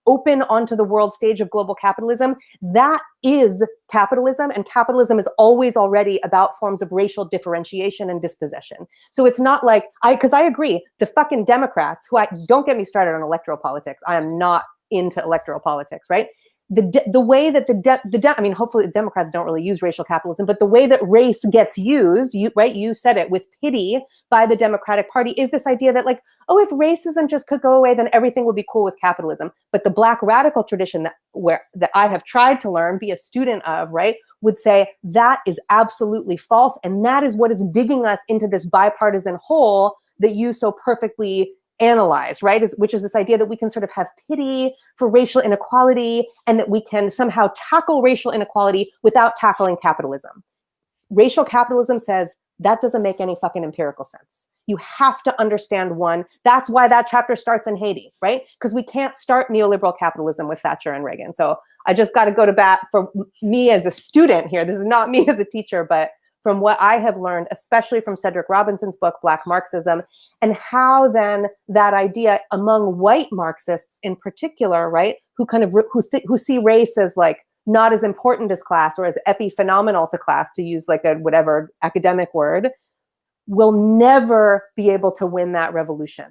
open onto the world stage of global capitalism, that is capitalism. And capitalism is always already about forms of racial differentiation and dispossession. So it's not like, because I agree, the fucking Democrats, don't get me started on electoral politics. I am not into electoral politics, right? The way that I mean, hopefully the Democrats don't really use racial capitalism, but the way that race gets used, you said it, with pity by the Democratic Party, is this idea that like, oh, if racism just could go away, then everything would be cool with capitalism. But the Black radical tradition that I have tried to learn, be a student of, right, would say that is absolutely false. And that is what is digging us into this bipartisan hole that you so perfectly analyze, right? Which is this idea that we can sort of have pity for racial inequality and that we can somehow tackle racial inequality without tackling capitalism. Racial capitalism says that doesn't make any fucking empirical sense. You have to understand one. That's why that chapter starts in Haiti, right? Because we can't start neoliberal capitalism with Thatcher and Reagan. So I just got to go to bat for me as a student here. This is not me as a teacher, but from what I have learned, especially from Cedric Robinson's book, Black Marxism, and how then that idea among white Marxists in particular, right, who see race as like not as important as class or as epiphenomenal to class, to use like a whatever academic word, will never be able to win that revolution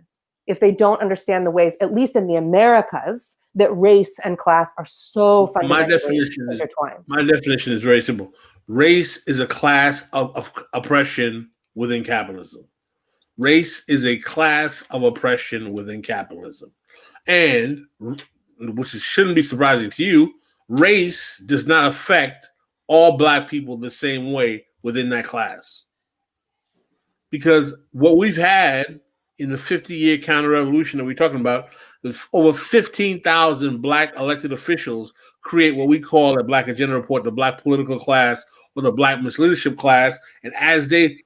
if they don't understand the ways, at least in the Americas, that race and class are so fundamentally intertwined. My definition is very simple. Race is a class of oppression within capitalism. Race is a class of oppression within capitalism. And, which shouldn't be surprising to you, race does not affect all Black people the same way within that class. Because what we've had in the 50-year counter-revolution that we're talking about, over 15,000 Black elected officials create what we call at Black Agenda Report the Black political class or the Black misleadership class. And as they,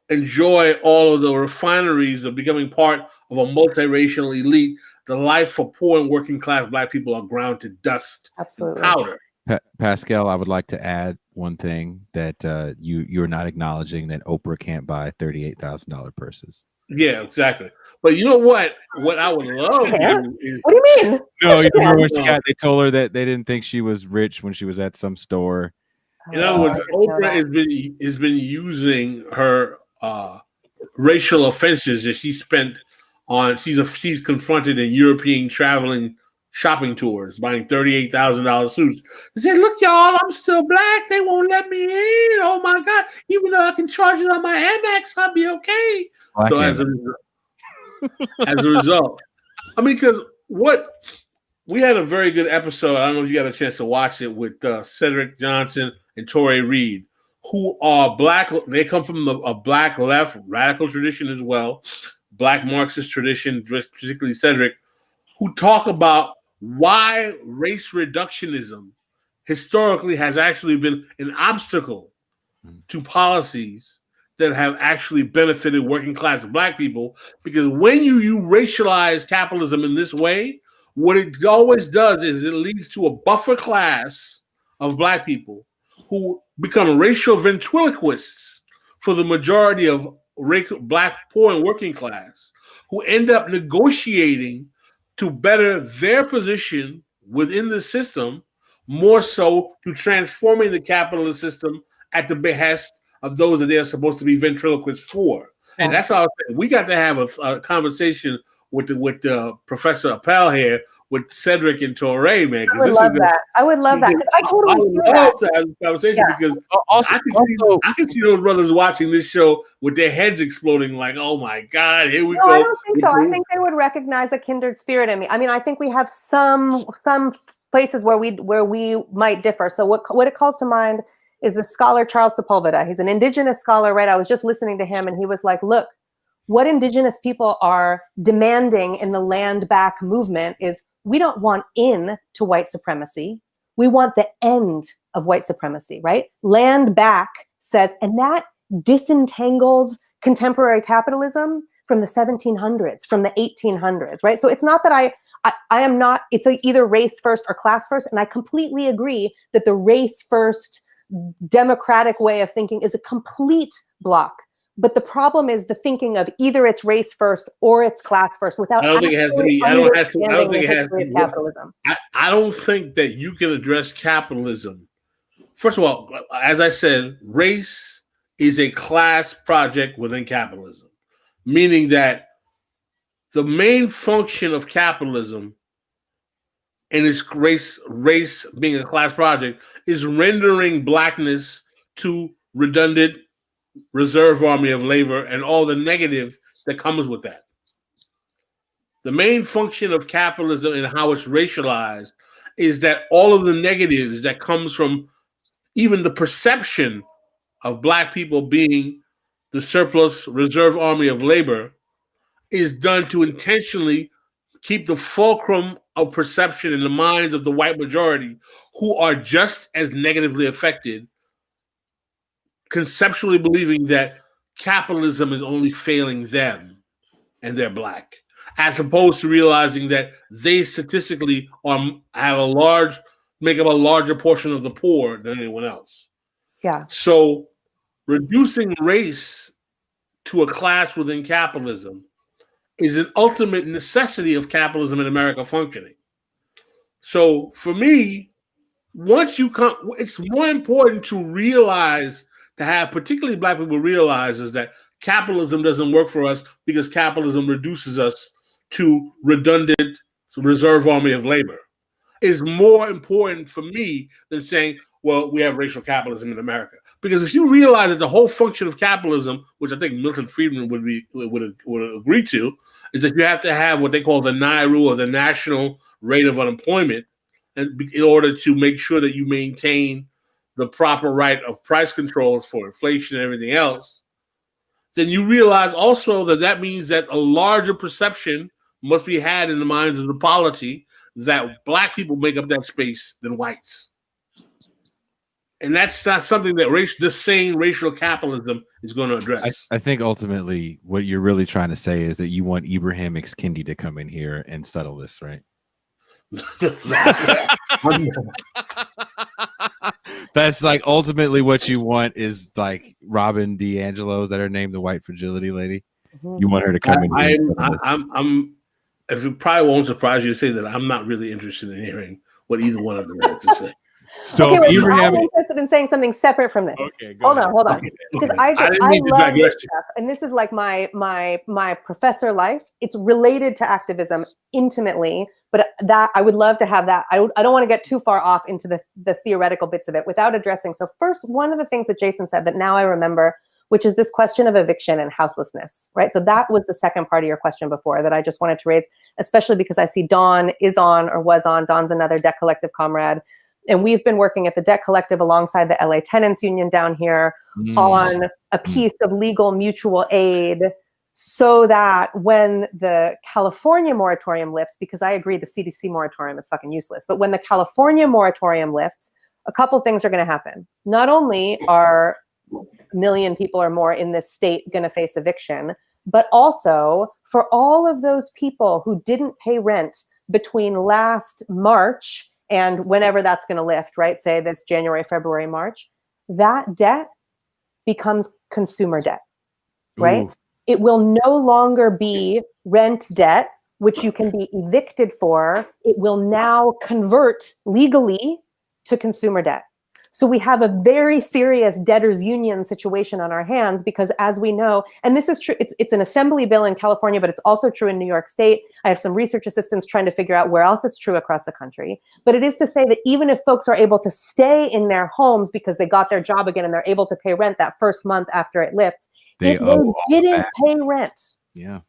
enjoy all of the refineries of becoming part of a multiracial elite, the life for poor and working class Black people are ground to dust. Absolutely. And powder. Pascal, I would like to add one thing that you're not acknowledging, that Oprah can't buy $38,000 purses. Yeah, exactly. But you know what? What I would love to do is... What do you mean? No, you remember when they told her that they didn't think she was rich when she was at some store. In other words, Oprah has been using her racial offenses that she spent on. She's confronted in European traveling shopping tours, buying $38,000 suits. They said, "Look, y'all, I'm still Black. They won't let me in. Oh my God! Even though I can charge it on my Amex, I'll be okay." So as a result, I mean, because we had a very good episode. I don't know if you got a chance to watch it with Cedric Johnson and Torrey Reed, who are Black. They come from a Black left radical tradition as well, Black Marxist tradition, particularly Cedric, who talk about why race reductionism historically has actually been an obstacle to policies that have actually benefited working class Black people. Because when you racialize capitalism in this way, what it always does is it leads to a buffer class of Black people who become racial ventriloquists for the majority of Black poor and working class, who end up negotiating to better their position within the system, more so to transforming the capitalist system at the behest of those that they're supposed to be ventriloquists for. And that's how I was saying, we got to have a conversation with Professor Appel here, with Cedric and Torrey, man. I would love that. I would love that, because I totally would love to have a conversation, because I can see those brothers watching this show with their heads exploding, like, "Oh my God, here we go." I don't think so. I think they would recognize a kindred spirit in me. I mean, I think we have some places where we might differ. So what it calls to mind is the scholar Charles Sepulveda. He's an indigenous scholar, right? I was just listening to him, and he was like, "Look, what indigenous people are demanding in the land back movement is, we don't want in to white supremacy. We want the end of white supremacy," right? Land back says, and that disentangles contemporary capitalism from the 1700s, from the 1800s, right? So it's not that I am not, it's either race first or class first. And I completely agree that the race first democratic way of thinking is a complete block. But the problem is the thinking of either it's race first or it's class first without I don't think it has to be. I don't think it has to be capitalism. I don't think that you can address capitalism. First of all, as I said, race is a class project within capitalism, meaning that the main function of capitalism and its race being a class project is rendering blackness to redundant reserve army of labor and all the negative that comes with that. The main function of capitalism and how it's racialized is that all of the negatives that comes from even the perception of black people being the surplus reserve army of labor is done to intentionally keep the fulcrum of perception in the minds of the white majority, who are just as negatively affected, conceptually believing that capitalism is only failing them and they're black, as opposed to realizing that they statistically make up a larger portion of the poor than anyone else. Yeah. So reducing race to a class within capitalism is an ultimate necessity of capitalism in America functioning. So for me, once you come, it's more important to realize, to have particularly black people realize, is that capitalism doesn't work for us because capitalism reduces us to redundant reserve army of labor. Is more important for me than saying, well, we have racial capitalism in America. Because if you realize that the whole function of capitalism, which I think Milton Friedman would agree to, is that you have to have what they call the NAIRU, or the national rate of unemployment, and in order to make sure that you maintain the proper right of price controls for inflation and everything else, then you realize also that that means that a larger perception must be had in the minds of the polity that black people make up that space than whites. And that's not something that the sane racial capitalism is going to address. I think ultimately what you're really trying to say is that you want Ibrahim X. Kendi to come in here and settle this, right? That's like ultimately what you want, is like Robin DiAngelo, is that her name, the white fragility lady? Mm-hmm. You want her to come in here. If it probably won't surprise you to say that I'm not really interested in hearing what either one of them has to say. So okay, I'm interested in saying something separate from this. Okay, hold on. Okay, because I love this stuff, and this is like my professor life. It's related to activism intimately, but that I would love to have that. I don't want to get too far off into the theoretical bits of it without addressing. So first, one of the things that Jason said that now I remember, which is this question of eviction and houselessness, right? So that was the second part of your question before that I just wanted to raise, especially because I see Dawn is on or was on. Dawn's another Debt Collective comrade. And we've been working at the Debt Collective alongside the LA Tenants Union down here on a piece of legal mutual aid so that when the California moratorium lifts, because I agree the CDC moratorium is fucking useless, but when the California moratorium lifts, a couple things are going to happen. Not only are a million people or more in this state going to face eviction, but also for all of those people who didn't pay rent between last March and whenever that's going to lift, right? Say that's January, February, March, that debt becomes consumer debt, right? Ooh. It will no longer be rent debt, which you can be evicted for. It will now convert legally to consumer debt. So we have a very serious debtors union situation on our hands because, as we know, and this is true, it's an assembly bill in California, but it's also true in New York State. I have some research assistants trying to figure out where else it's true across the country. But it is to say that even if folks are able to stay in their homes because they got their job again and they're able to pay rent that first month after it lifts, if they didn't pay rent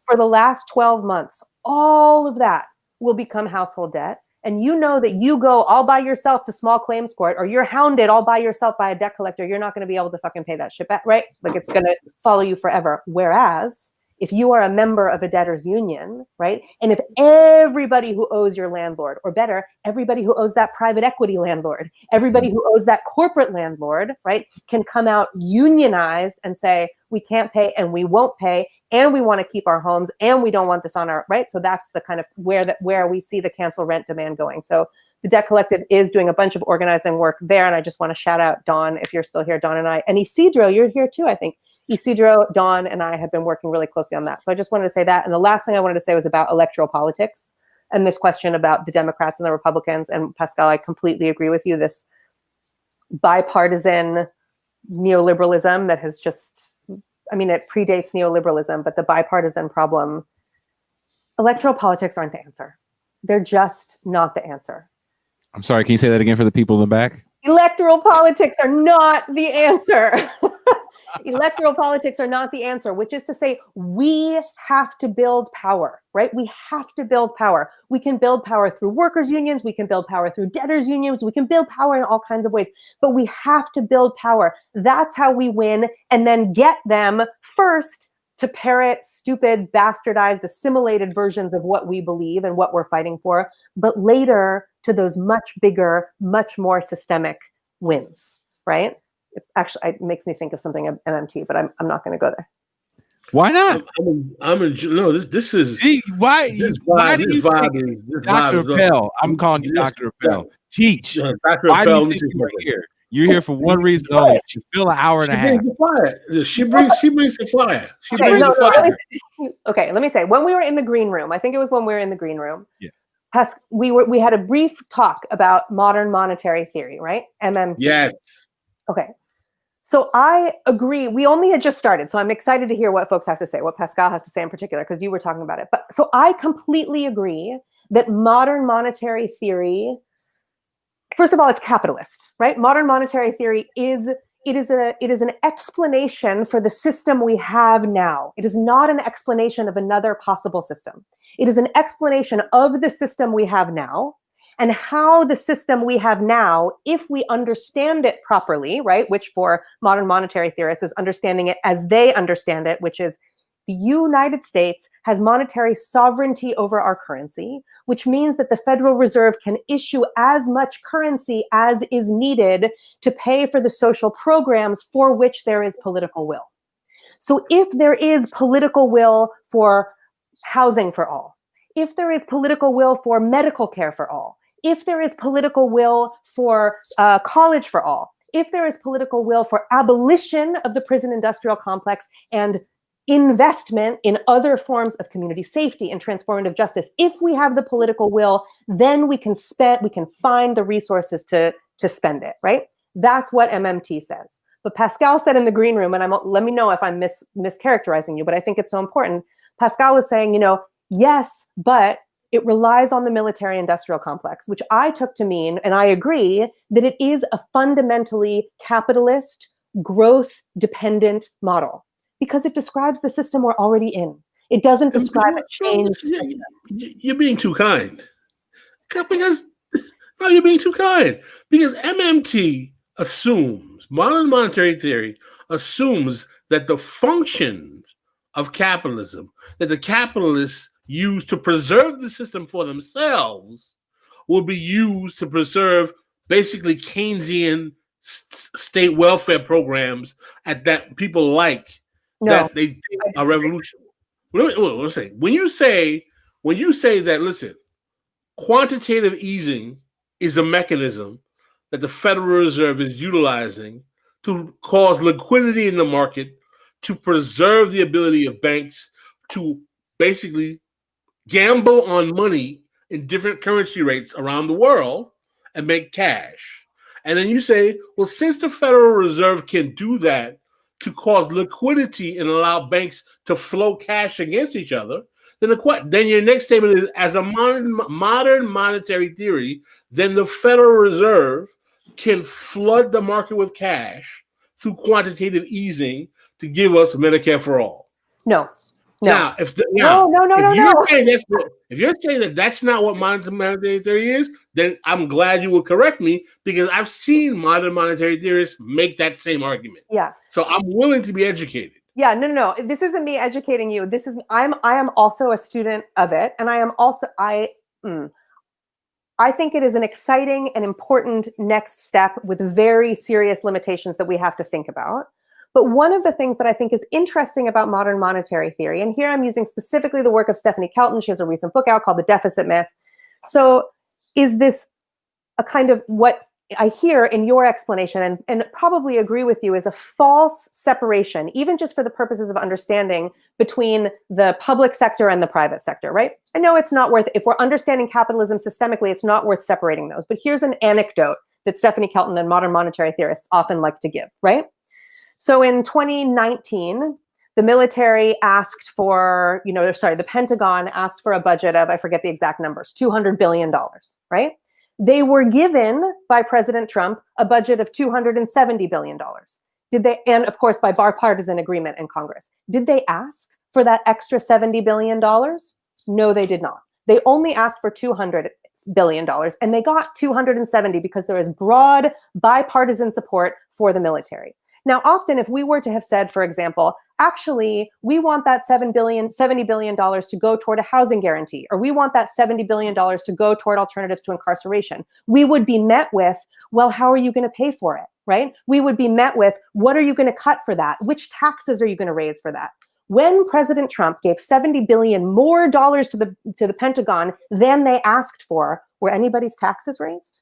for the last 12 months, all of that will become household debt. And you know that you go all by yourself to small claims court, or you're hounded all by yourself by a debt collector, you're not going to be able to fucking pay that shit back, right? Like it's going to follow you forever. Whereas if you are a member of a debtors union, right? And if everybody who owes your landlord, or better, everybody who owes that private equity landlord, everybody who owes that corporate landlord, right, can come out unionized and say, we can't pay and we won't pay, and we want to keep our homes, and we don't want this on our, right? So that's the kind of where we see the cancel rent demand going. So the Debt Collective is doing a bunch of organizing work there. And I just want to shout out Dawn, if you're still here, Dawn and I, and Isidro, you're here too, I think. Isidro, Dawn, and I have been working really closely on that. So I just wanted to say that. And the last thing I wanted to say was about electoral politics and this question about the Democrats and the Republicans. And Pascal, I completely agree with you. This bipartisan neoliberalism that has just, I mean, it predates neoliberalism, but the bipartisan problem, electoral politics aren't the answer. They're just not the answer. I'm sorry, can you say that again for the people in the back? Electoral politics are not the answer. Electoral politics are not the answer, which is to say we have to build power, right? We have to build power. We can build power through workers' unions. We can build power through debtors' unions. We can build power in all kinds of ways, but we have to build power. That's how we win, and then get them first to parrot stupid, bastardized, assimilated versions of what we believe and what we're fighting for, but later to those much bigger, much more systemic wins, right? It makes me think of something of MMT, but I'm not going to go there. Why not? No, this is why do you think Dr. Appel? I'm calling you Dr. Appel. Teach. Dr. Why do Appel, you think you're here? You're here for one reason only. To fill an hour and a half. She brings the fire. She brings the fire. Okay, let me say, when we were in the green room, I think it was when we were in the green room. Yeah. We had a brief talk about modern monetary theory, right? MMT. Yes. Okay. So I agree. We only had just started, so I'm excited to hear what folks have to say, what Pascal has to say in particular, because you were talking about it. But so I completely agree that modern monetary theory, first of all, it's capitalist, right? Modern monetary theory is an explanation for the system we have now. It is not an explanation of another possible system. It is an explanation of the system we have now, and how the system we have now, if we understand it properly, right, which for modern monetary theorists is understanding it as they understand it, which is the United States has monetary sovereignty over our currency, which means that the Federal Reserve can issue as much currency as is needed to pay for the social programs for which there is political will. So if there is political will for housing for all, if there is political will for medical care for all, if there is political will for college for all, if there is political will for abolition of the prison industrial complex and investment in other forms of community safety and transformative justice, if we have the political will, then we can find the resources to spend it, right? That's what MMT says. But Pascal said in the green room, and let me know if I'm mischaracterizing you, but I think it's so important. Pascal was saying, yes, but it relies on the military industrial complex, which I took to mean, and I agree, that it is a fundamentally capitalist, growth-dependent model because it describes the system we're already in. It doesn't describe a change. You're being too kind. You're being too kind. Because MMT assumes, modern monetary theory assumes that the functions of capitalism, that the capitalists use to preserve the system for themselves, will be used to preserve basically Keynesian state welfare programs that people like, that they think are revolution. Let's say when you say that, listen, quantitative easing is a mechanism that the Federal Reserve is utilizing to cause liquidity in the market, to preserve the ability of banks to basically gamble on money in different currency rates around the world and make cash. And then you say, well, since the Federal Reserve can do that to cause liquidity and allow banks to flow cash against each other, then your next statement is, as a modern monetary theory, then the Federal Reserve can flood the market with cash through quantitative easing to give us Medicare for all. No. Now, if you're saying that that's not what modern monetary theory is, then I'm glad you will correct me, because I've seen modern monetary theorists make that same argument. Yeah. So I'm willing to be educated. Yeah, no. This isn't me educating you. I am also a student of it, and I think it is an exciting and important next step with very serious limitations that we have to think about. But one of the things that I think is interesting about modern monetary theory, and here I'm using specifically the work of Stephanie Kelton, she has a recent book out called The Deficit Myth. So is this a kind of what I hear in your explanation, and probably agree with you, is a false separation, even just for the purposes of understanding, between the public sector and the private sector, right? I know it's not worth, if we're understanding capitalism systemically, it's not worth separating those. But here's an anecdote that Stephanie Kelton and modern monetary theorists often like to give, right? So in 2019, the military asked for, the Pentagon asked for a budget of, I forget the exact numbers, $200 billion, right? They were given by President Trump a budget of $270 billion. Did they, and of course, by bipartisan agreement in Congress, did they ask for that extra $70 billion? No, they did not. They only asked for $200 billion, and they got 270 because there is broad bipartisan support for the military. Now, often if we were to have said, for example, actually, we want that $70 billion to go toward a housing guarantee, or we want that $70 billion to go toward alternatives to incarceration, we would be met with, well, how are you going to pay for it, right? We would be met with, what are you going to cut for that? Which taxes are you going to raise for that? When President Trump gave $70 billion more dollars to the Pentagon than they asked for, were anybody's taxes raised?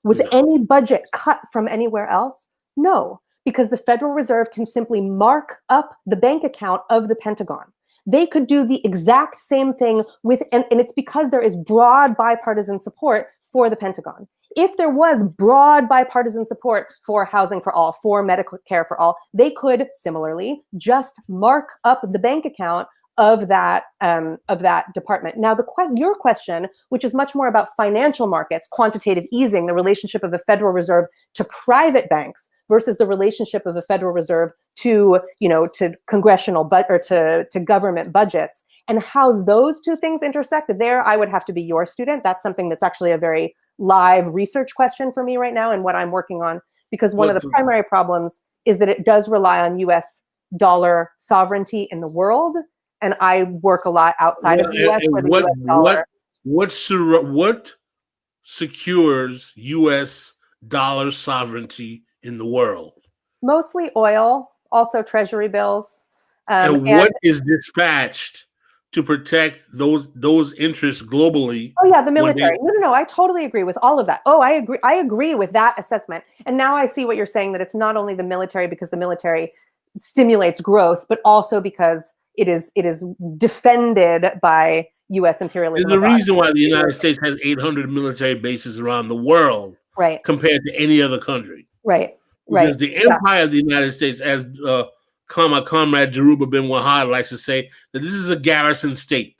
Was any budget cut from anywhere else? No. Because the Federal Reserve can simply mark up the bank account of the Pentagon. They could do the exact same thing with, and it's because there is broad bipartisan support for the Pentagon. If there was broad bipartisan support for housing for all, for medical care for all, they could similarly just mark up the bank account of that department. Now, your question, which is much more about financial markets, quantitative easing, the relationship of the Federal Reserve to private banks versus the relationship of the Federal Reserve to congressional or to government budgets, and how those two things intersect. There, I would have to be your student. That's something that's actually a very live research question for me right now, and what I'm working on, because one of the primary problems is that it does rely on U.S. dollar sovereignty in the world. And I work a lot outside of the U.S. where the U.S. dollar. What secures U.S. dollar sovereignty in the world? Mostly oil, also treasury bills. And what is dispatched to protect those interests globally? Oh yeah, the military. No, I totally agree with all of that. Oh, I agree with that assessment. And now I see what you're saying, that it's not only the military because the military stimulates growth, but also because it is defended by U.S. imperialism. There's a reason why the United States has 800 military bases around the world, right, compared to any other country. Right. Because the empire of the United States, as my comrade Jaruba bin Wahad likes to say, that this is a garrison state.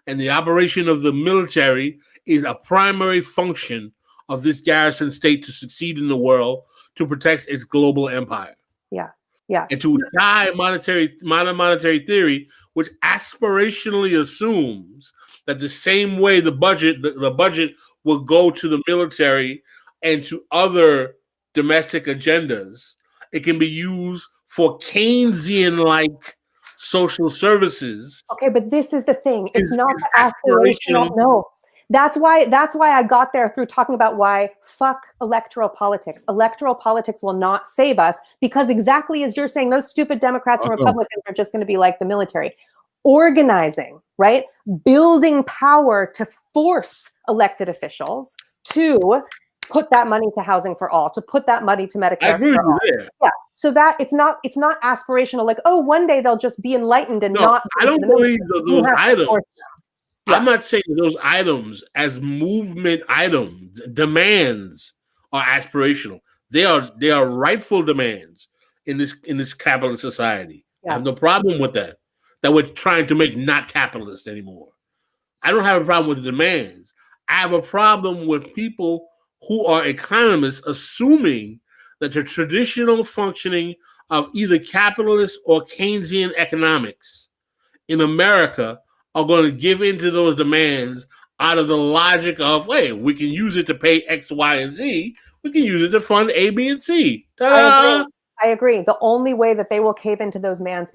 And the operation of the military is a primary function of this garrison state to succeed in the world, to protect its global empire. Yeah. And to tie modern monetary theory, which aspirationally assumes that the same way the budget will go to the military and to other domestic agendas, it can be used for Keynesian-like social services. Okay, but this is the thing. It's not the aspirational. No. That's why I got there through talking about why fuck electoral politics. Electoral politics will not save us, because exactly as you're saying, those stupid Democrats and Republicans are just going to be like the military. Organizing, right? Building power to force elected officials to put that money to housing for all, to put that money to Medicare. I agree with you there. Yeah. So that it's not aspirational, like, oh, one day they'll just be enlightened and not. I don't believe those items. Yeah. I'm not saying those items as movement items, demands, are aspirational. They are rightful demands in this capitalist society. Yeah. I have no problem with that. That we're trying to make not capitalist anymore. I don't have a problem with the demands. I have a problem with people who are economists assuming that the traditional functioning of either capitalist or Keynesian economics in America are going to give in to those demands out of the logic of, hey, we can use it to pay X, Y, and Z. We can use it to fund A, B, and C. Ta-da! I agree. The only way that they will cave into those demands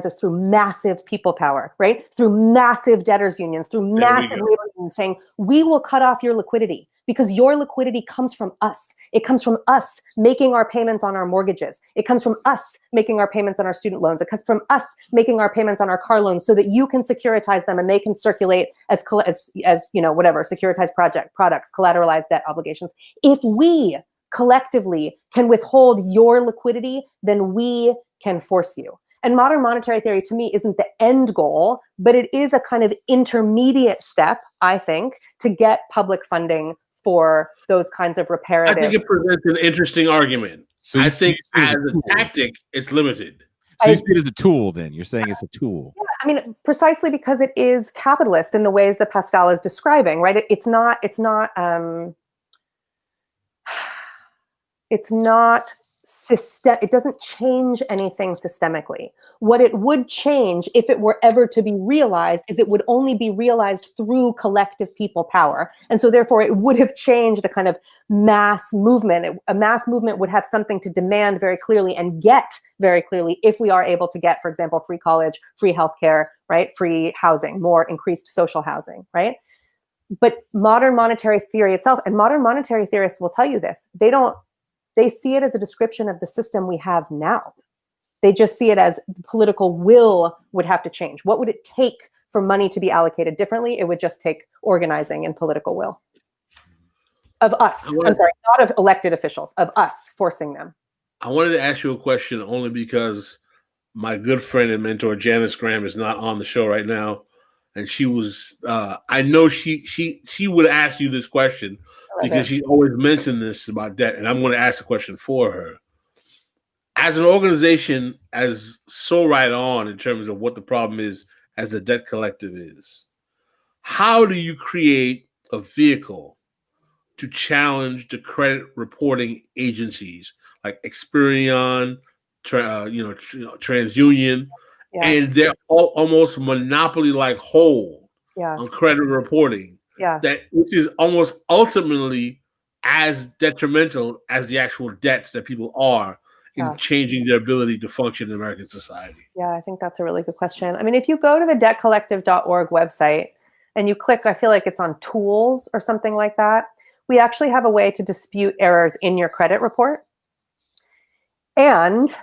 is through massive people power, right? Through massive debtors unions, through massive labor unions saying, we will cut off your liquidity because your liquidity comes from us. It comes from us making our payments on our mortgages. It comes from us making our payments on our student loans. It comes from us making our payments on our car loans so that you can securitize them and they can circulate as whatever, securitized products, collateralized debt obligations. If we collectively can withhold your liquidity, then we can force you. And modern monetary theory, to me, isn't the end goal, but it is a kind of intermediate step, I think, to get public funding for those kinds of reparative. I think it presents an interesting argument. So I think as a tool. tactic, it's limited. So you see it as a tool then? You're saying it's a tool. Yeah, I mean, precisely because it is capitalist in the ways that Pascal is describing, right? It's not system. It doesn't change anything systemically. What it would change, if it were ever to be realized, is it would only be realized through collective people power. And so therefore it would have changed a kind of mass movement. A mass movement would have something to demand very clearly and get very clearly if we are able to get, for example, free college, free healthcare, right? Free housing, more increased social housing, right? But modern monetary theory itself, and modern monetary theorists will tell you this, they see it as a description of the system we have now. They just see it as the political will would have to change. What would it take for money to be allocated differently? It would just take organizing and political will. Of us, I'm sorry, not of elected officials, of us forcing them. I wanted to ask you a question only because my good friend and mentor, Janice Graham, is not on the show right now. And she was, I know she would ask you this question because she always mentioned this about debt. And I'm going to ask the question for her. As an organization, as so right on in terms of what the problem is, as a debt collective is, how do you create a vehicle to challenge the credit reporting agencies like Experian, TransUnion, and they're almost monopoly-like hold on credit reporting, which is almost ultimately as detrimental as the actual debts that people are in changing their ability to function in American society? Yeah, I think that's a really good question. I mean, if you go to the debtcollective.org website and you click, I feel like it's on tools or something like that, we actually have a way to dispute errors in your credit report. And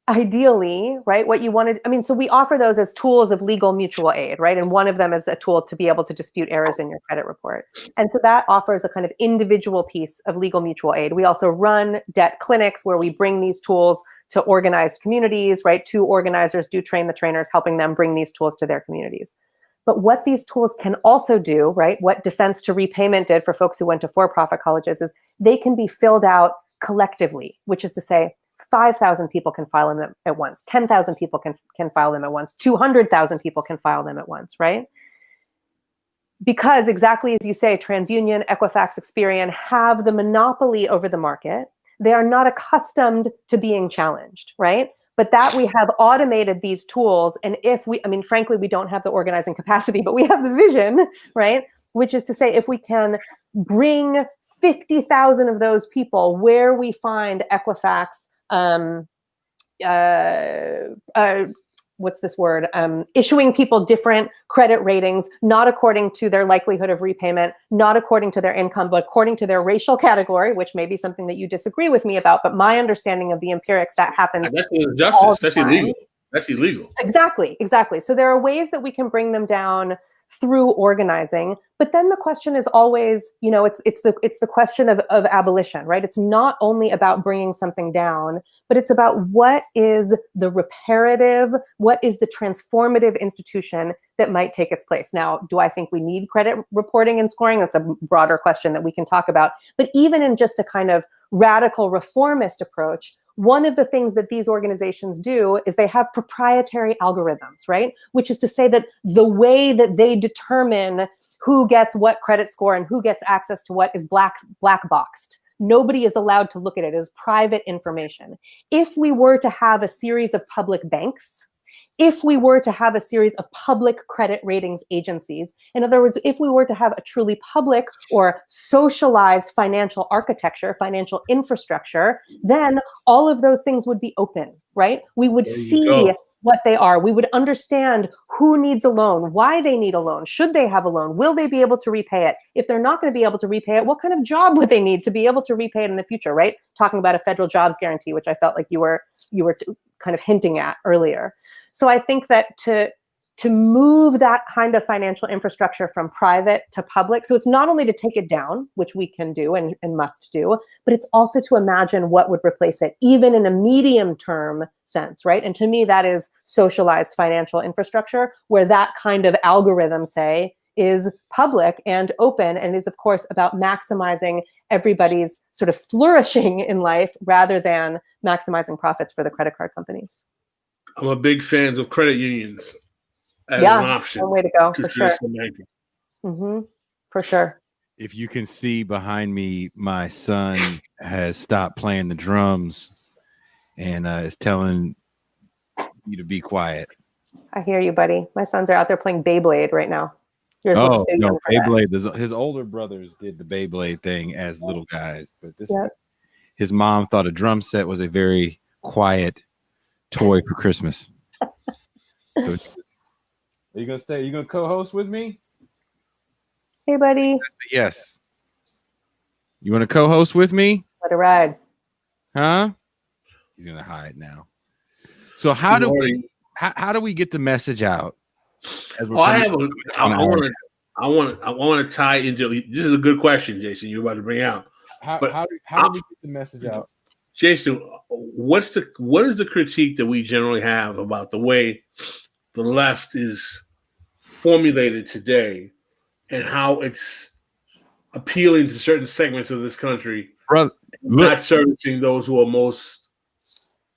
ideally, right, what you wanted, I mean, so we offer those as tools of legal mutual aid, right? And one of them is a tool to be able to dispute errors in your credit report. And so that offers a kind of individual piece of legal mutual aid. We also run debt clinics where we bring these tools to organized communities, right? 2 organizers do train the trainers, helping them bring these tools to their communities. But what these tools can also do, right, what Defense to Repayment did for folks who went to for-profit colleges is they can be filled out collectively, which is to say 5,000 people can file them at once, 10,000 people can file them at once, 200,000 people can file them at once, right? Because exactly as you say, TransUnion, Equifax, Experian have the monopoly over the market. They are not accustomed to being challenged, right? But that we have automated these tools, and frankly, we don't have the organizing capacity, but we have the vision, right? Which is to say, if we can bring 50,000 of those people where we find Equifax, what's this word? Issuing people different credit ratings, not according to their likelihood of repayment, not according to their income, but according to their racial category, which may be something that you disagree with me about. But my understanding of the empirics, that happens. That's injustice. That's illegal. That's illegal. Exactly. So there are ways that we can bring them down through organizing. But then the question is always, it's the question of abolition, right? It's not only about bringing something down, but it's about what is the reparative, what is the transformative institution that might take its place. Now, do I think we need credit reporting and scoring? That's a broader question that we can talk about. But even in just a kind of radical reformist approach, one of the things that these organizations do is they have proprietary algorithms, right? Which is to say that the way that they determine who gets what credit score and who gets access to what is black boxed. Nobody is allowed to look at it as private information. If we were to have a series of public banks, if we were to have a series of public credit ratings agencies, in other words, if we were to have a truly public or socialized financial architecture, financial infrastructure, then all of those things would be open, right? We would see what they are. We would understand who needs a loan, why they need a loan, should they have a loan, will they be able to repay it? If they're not going to be able to repay it, what kind of job would they need to be able to repay it in the future, right? Talking about a federal jobs guarantee, which I felt like you were kind of hinting at earlier. So I think that to to move that kind of financial infrastructure from private to public. So it's not only to take it down, which we can do and must do, but it's also to imagine what would replace it, even in a medium term sense, right? And to me, that is socialized financial infrastructure, where that kind of algorithm, say, is public and open, and is, of course, about maximizing everybody's sort of flourishing in life rather than maximizing profits for the credit card companies. I'm a big fan of credit unions as an option. One way to go, for sure. For sure. If you can see behind me, my son has stopped playing the drums and is telling you to be quiet. I hear you, buddy. My sons are out there playing Beyblade right now. Yours no, Beyblade. His older brothers did the Beyblade thing as little guys, but his mom thought a drum set was a very quiet toy for Christmas. So, are you gonna stay? Are you gonna co-host with me? Hey, buddy. Yes. You want to co-host with me? Let it ride. Huh? He's gonna hide now. So how do we get the message out? I want to tie into. This is a good question, Jason. You're about to bring out. How do we get the message out, Jason? What is the critique that we generally have about the way the left is formulated today, and how it's appealing to certain segments of this country, not servicing those who are most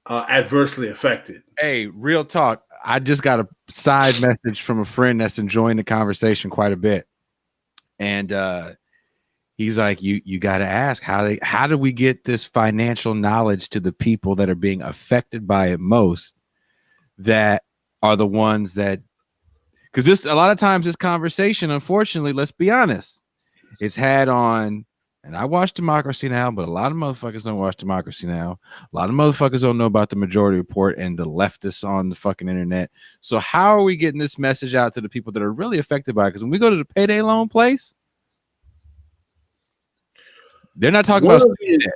adversely affected? Hey, real talk. I just got a side message from a friend that's enjoying the conversation quite a bit. And he's like, you got to ask how do we get this financial knowledge to the people that are being affected by it most, that are the ones that, because a lot of times this conversation, unfortunately, let's be honest, it's had on, and I watch Democracy Now!, but a lot of motherfuckers don't watch Democracy Now!. A lot of motherfuckers don't know about the Majority Report and the leftists on the fucking internet. So how are we getting this message out to the people that are really affected by it? Because when we go to the payday loan place, they're not talking about it.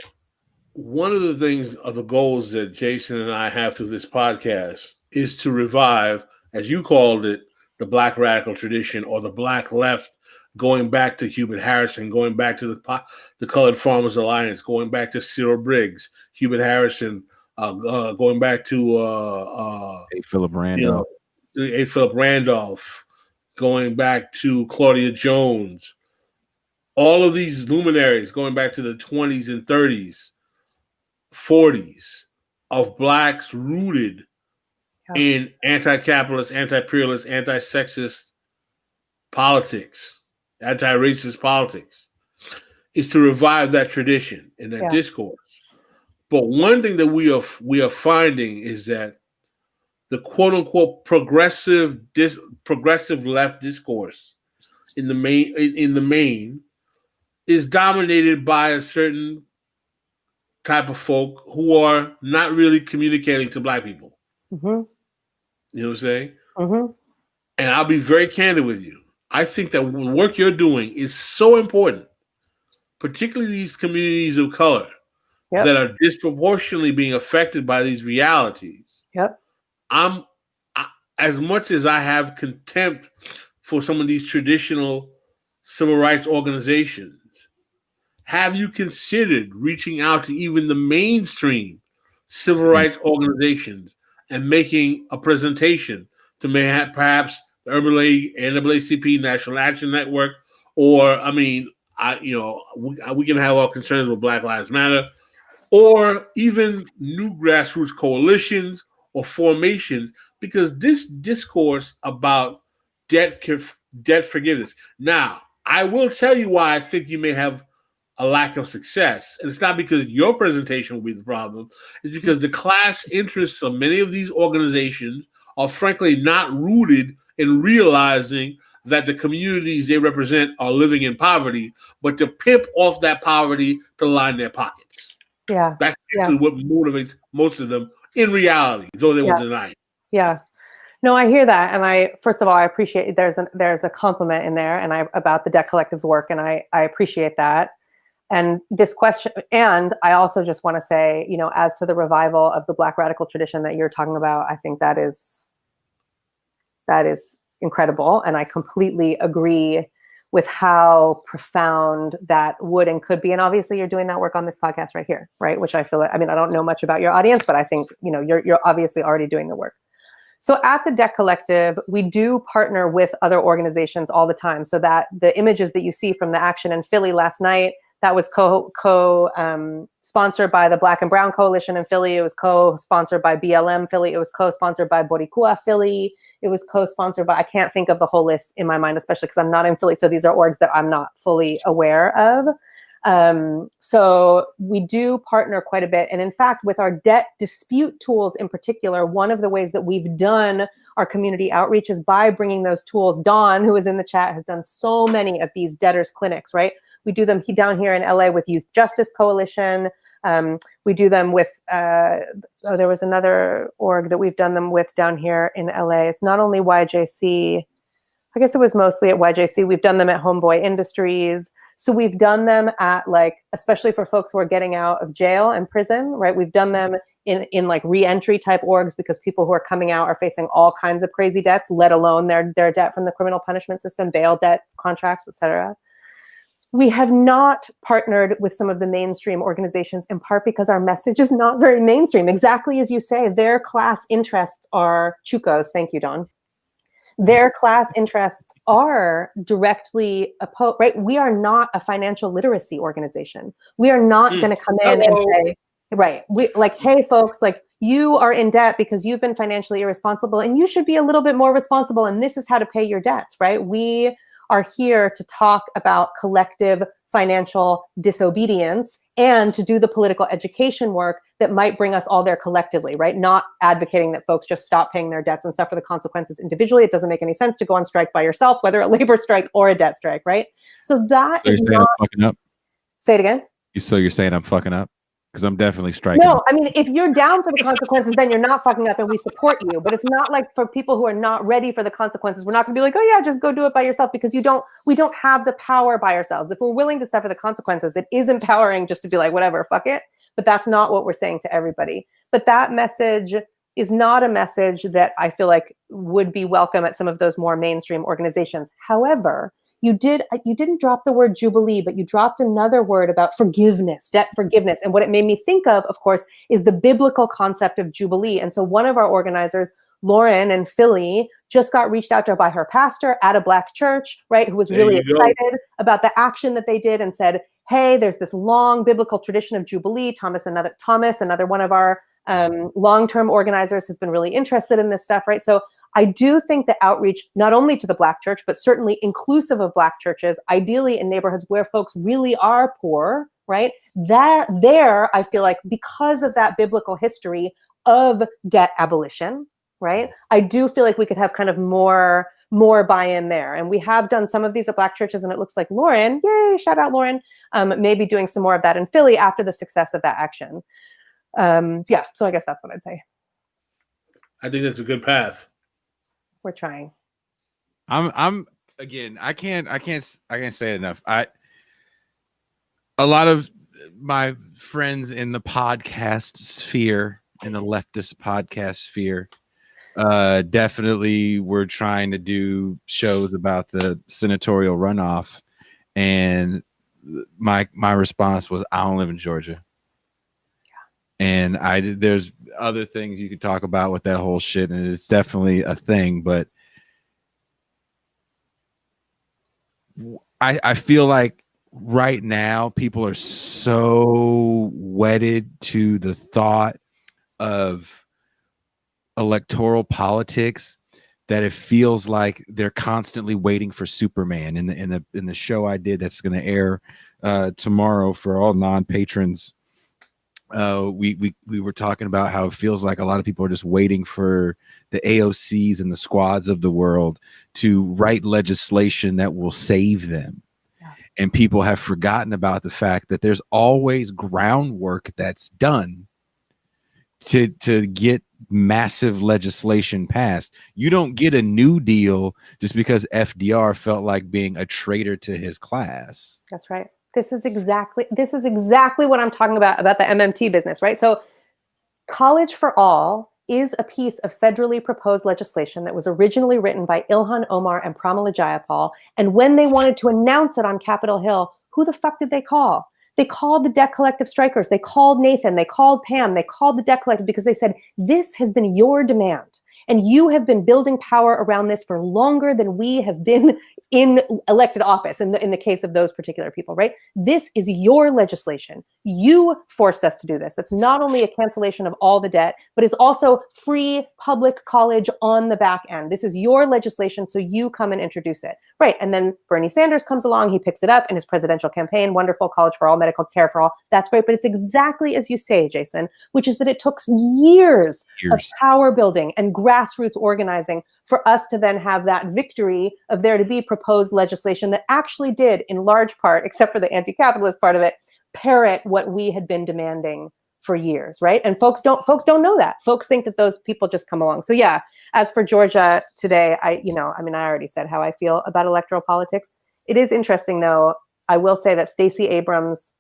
One of the things of the goals that Jason and I have through this podcast is to revive, as you called it, the Black radical tradition, or the Black left, going back to Hubert Harrison, going back to the Colored Farmers Alliance, going back to Cyril Briggs, Hubert Harrison, going back to A. Philip Randolph. A. Philip Randolph, going back to Claudia Jones. All of these luminaries going back to the 20s and 30s, 40s of Blacks rooted in anti-capitalist, anti-imperialist, anti-sexist politics, anti-racist politics, is to revive that tradition and that discourse. But one thing that we are finding is that the quote-unquote progressive left discourse in the main is dominated by a certain type of folk who are not really communicating to Black people. Mm-hmm. You know what I'm saying? Mm-hmm. And I'll be very candid with you. I think that the work you're doing is so important, particularly these communities of color that are disproportionately being affected by these realities. As much as I have contempt for some of these traditional civil rights organizations, have you considered reaching out to even the mainstream civil rights organizations and making a presentation to perhaps the NAACP, National Action Network, or we can have our concerns with Black Lives Matter, or even new grassroots coalitions or formations, because this discourse about debt forgiveness. Now, I will tell you why I think you may have a lack of success. And it's not because your presentation will be the problem. It's because the class interests of many of these organizations are frankly not rooted in realizing that the communities they represent are living in poverty, but to pimp off that poverty to line their pockets. Yeah. That's actually what motivates most of them in reality, though they will deny it. Yeah. No, I hear that. And first of all, I appreciate there's a compliment in there about the Debt Collective's work. And I appreciate that. And this question, and I also just want to say, as to the revival of the Black radical tradition that you're talking about, I think that's that is incredible. And I completely agree with how profound that would and could be. And obviously you're doing that work on this podcast right here, right? Which I feel like, I mean, I don't know much about your audience, but I think, you know, you're obviously already doing the work. So at the Debt Collective, we do partner with other organizations all the time. So that the images that you see from the action in Philly last night, that was sponsored by the Black and Brown Coalition in Philly. It was co-sponsored by BLM Philly. It was co-sponsored by Boricua Philly. It was co-sponsored by, I can't think of the whole list in my mind, especially because I'm not in Philly. So these are orgs that I'm not fully aware of. So we do partner quite a bit. And in fact, with our debt dispute tools in particular, one of the ways that we've done our community outreach is by bringing those tools. Dawn, who is in the chat, has done so many of these debtors clinics, right? We do them down here in LA with Youth Justice Coalition. We do them with, there was another org that we've done them with down here in LA. It's not only YJC, I guess it was mostly at YJC. We've done them at Homeboy Industries. So we've done them at like, especially for folks who are getting out of jail and prison, right? We've done them in like re-entry type orgs because people who are coming out are facing all kinds of crazy debts, let alone their debt from the criminal punishment system, bail debt, contracts, etc. We have not partnered with some of the mainstream organizations, in part because our message is not very mainstream. Exactly as you say, their class interests are chucos. Thank you, Don. Their class interests are directly opposed, right? We are not a financial literacy organization. We are not going to come in and say, right, we like, hey, folks, like you are in debt because you've been financially irresponsible and you should be a little bit more responsible. And this is how to pay your debts, right? We are here to talk about collective financial disobedience and to do the political education work that might bring us all there collectively, right? Not advocating that folks just stop paying their debts and suffer the consequences individually. It doesn't make any sense to go on strike by yourself, whether a labor strike or a debt strike, right? So that So is you're saying not... I'm fucking up? Say it again? So you're saying I'm fucking up? Because I'm definitely striking. No, I mean, if you're down for the consequences, then you're not fucking up and we support you. But it's not like for people who are not ready for the consequences, we're not gonna be like, oh yeah, just go do it by yourself, because we don't have the power by ourselves. If we're willing to suffer the consequences, it is empowering just to be like, whatever, fuck it. But that's not what we're saying to everybody. But that message is not a message that I feel like would be welcome at some of those more mainstream organizations. However, you didn't drop the word jubilee, but you dropped another word about forgiveness, debt forgiveness. And what it made me think of course, is the biblical concept of jubilee. And so one of our organizers, Lauren in Philly, just got reached out to by her pastor at a Black church, right, who was really excited about the action that they did and said, hey, there's this long biblical tradition of jubilee. Thomas, another one of our long-term organizers, has been really interested in this stuff, right? So I do think the outreach, not only to the Black church, but certainly inclusive of Black churches, ideally in neighborhoods where folks really are poor, right? There, I feel like because of that biblical history of debt abolition, right? I do feel like we could have kind of more buy-in there. And we have done some of these at Black churches, and it looks like Lauren, yay, shout out Lauren, maybe doing some more of that in Philly after the success of that action. Yeah, so I guess that's what I'd say. I think that's a good path. We're trying. I'm again, I can't say it enough. A lot of my friends in the podcast sphere, in the leftist podcast sphere, definitely were trying to do shows about the senatorial runoff, and my response was, I don't live in Georgia. And there's other things you could talk about with that whole shit, and it's definitely a thing, but I feel like right now people are so wedded to the thought of electoral politics that it feels like they're constantly waiting for Superman. In the show I did that's going to air tomorrow for all non-patrons, we were talking about how it feels like a lot of people are just waiting for the AOCs and the squads of the world to write legislation that will save them. Yeah. And people have forgotten about the fact that there's always groundwork that's done to get massive legislation passed. You don't get a New Deal just because FDR felt like being a traitor to his class. That's right. This is exactly what I'm talking about the MMT business, right? So college for all is a piece of federally proposed legislation that was originally written by Ilhan Omar and Pramila Jayapal. And when they wanted to announce it on Capitol Hill, who the fuck did they call? They called the debt collective strikers. They called Nathan. They called Pam. They called the debt collective because they said, this has been your demand. And you have been building power around this for longer than we have been in elected office, in the case of those particular people, right? This is your legislation. You forced us to do this. That's not only a cancellation of all the debt, but is also free public college on the back end. This is your legislation, so you come and introduce it. Right, and then Bernie Sanders comes along, he picks it up in his presidential campaign, wonderful, college for all, medical care for all. That's great, but it's exactly as you say, Jason, which is that it took years of power building and grassroots organizing for us to then have that victory of there to be proposed legislation that actually did, in large part, except for the anti-capitalist part of it, parrot what we had been demanding for years, right? And folks don't know that. Folks think that those people just come along. So yeah, as for Georgia today, I already said how I feel about electoral politics. It is interesting, though. I will say that Stacey Abrams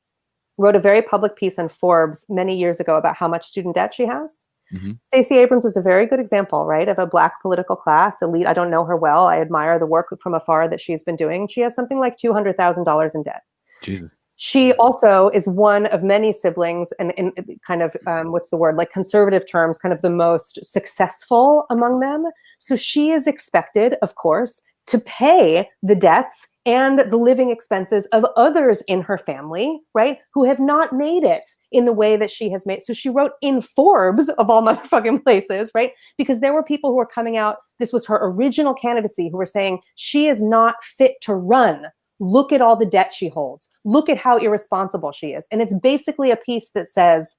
wrote a very public piece in Forbes many years ago about how much student debt she has. Mm-hmm. Stacey Abrams is a very good example, right, of a Black political class elite. I don't know her well. I admire the work from afar that she's been doing. She has something like $200,000 in debt. Jesus. She also is one of many siblings, and in kind of, like conservative terms, kind of the most successful among them. So she is expected, of course, to pay the debts and the living expenses of others in her family, right, who have not made it in the way that she has made. So she wrote in Forbes, of all motherfucking places, right, because there were people who were coming out, this was her original candidacy, who were saying she is not fit to run. Look at all the debt she holds. Look at how irresponsible she is. And it's basically a piece that says,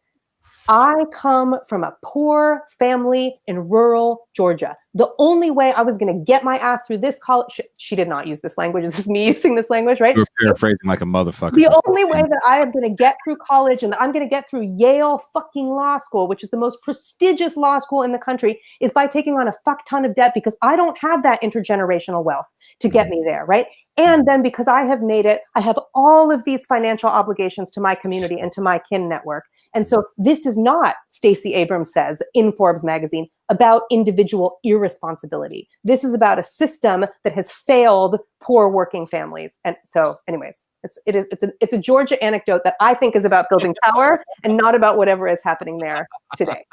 I come from a poor family in rural Georgia. The only way I was going to get my ass through this college, she did not use this language. This is me using this language, right? You're paraphrasing like a motherfucker. The only way that I am going to get through college and that I'm going to get through Yale fucking law school, which is the most prestigious law school in the country, is by taking on a fuck ton of debt, because I don't have that intergenerational wealth to get me there, right? And then because I have made it, I have all of these financial obligations to my community and to my kin network. And so this is not, Stacey Abrams says in Forbes magazine, about individual irresponsibility. This is about a system that has failed poor working families. And so anyways, it's a Georgia anecdote that I think is about building power and not about whatever is happening there today.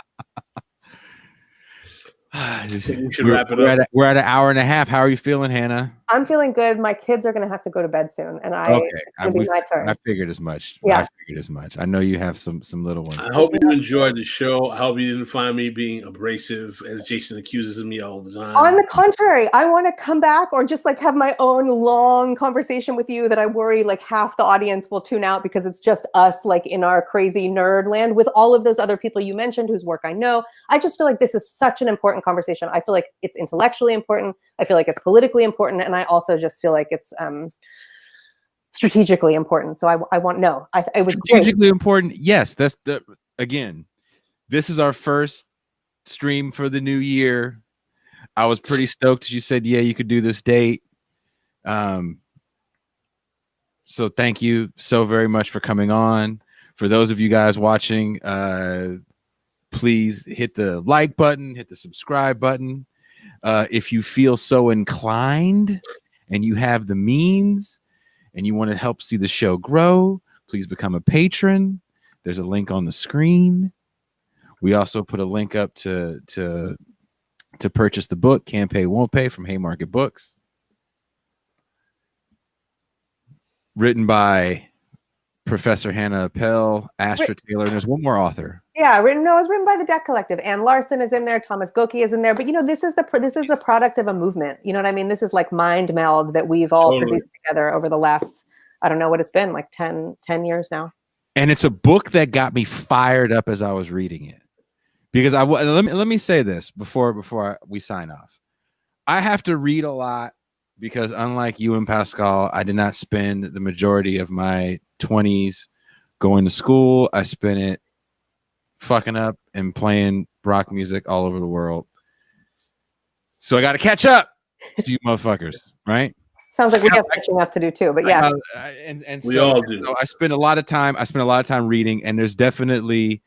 We should wrap it up. We're at an hour and a half. How are you feeling, Hannah? I'm feeling good. My kids are going to have to go to bed soon, and it'll be my turn. I figured as much. Yeah. I figured as much. I know you have some little ones. I hope you enjoyed the show. I hope you didn't find me being abrasive, as Jason accuses me all the time. On the contrary, I want to come back or just like have my own long conversation with you that I worry like half the audience will tune out because it's just us like in our crazy nerd land with all of those other people you mentioned whose work I know. I just feel like this is such an important conversation. I feel like it's intellectually important. I feel like it's politically important. And I also just feel like it's strategically important. So I want, no, it was strategically important. Yes. Again, this is our first stream for the new year. I was pretty stoked. You said, yeah, you could do this date. So thank you so very much for coming on. For those of you guys watching, please hit the like button, hit the subscribe button. If you feel so inclined and you have the means and you want to help see the show grow, please become a patron. There's a link on the screen. We also put a link up to purchase the book, Can't Pay, Won't Pay, from Haymarket Books. Written by Professor Hannah Appel, Astra Taylor, and there's one more author. Yeah, it was written by the Debt Collective. Ann Larson is in there, Thomas Goki is in there. But this is the product of a movement. You know what I mean? This is like mind meld that we've all produced together over the last, I don't know what it's been, like 10 years now. And it's a book that got me fired up as I was reading it. Because let me say this before we sign off. I have to read a lot because unlike you and Pascal, I did not spend the majority of my 20s going to school. I spent it fucking up and playing rock music all over the world. So I got to catch up to you motherfuckers, right? Sounds like we have catching up to do too, but yeah. And we all do. So I spent a lot of time reading, and there's definitely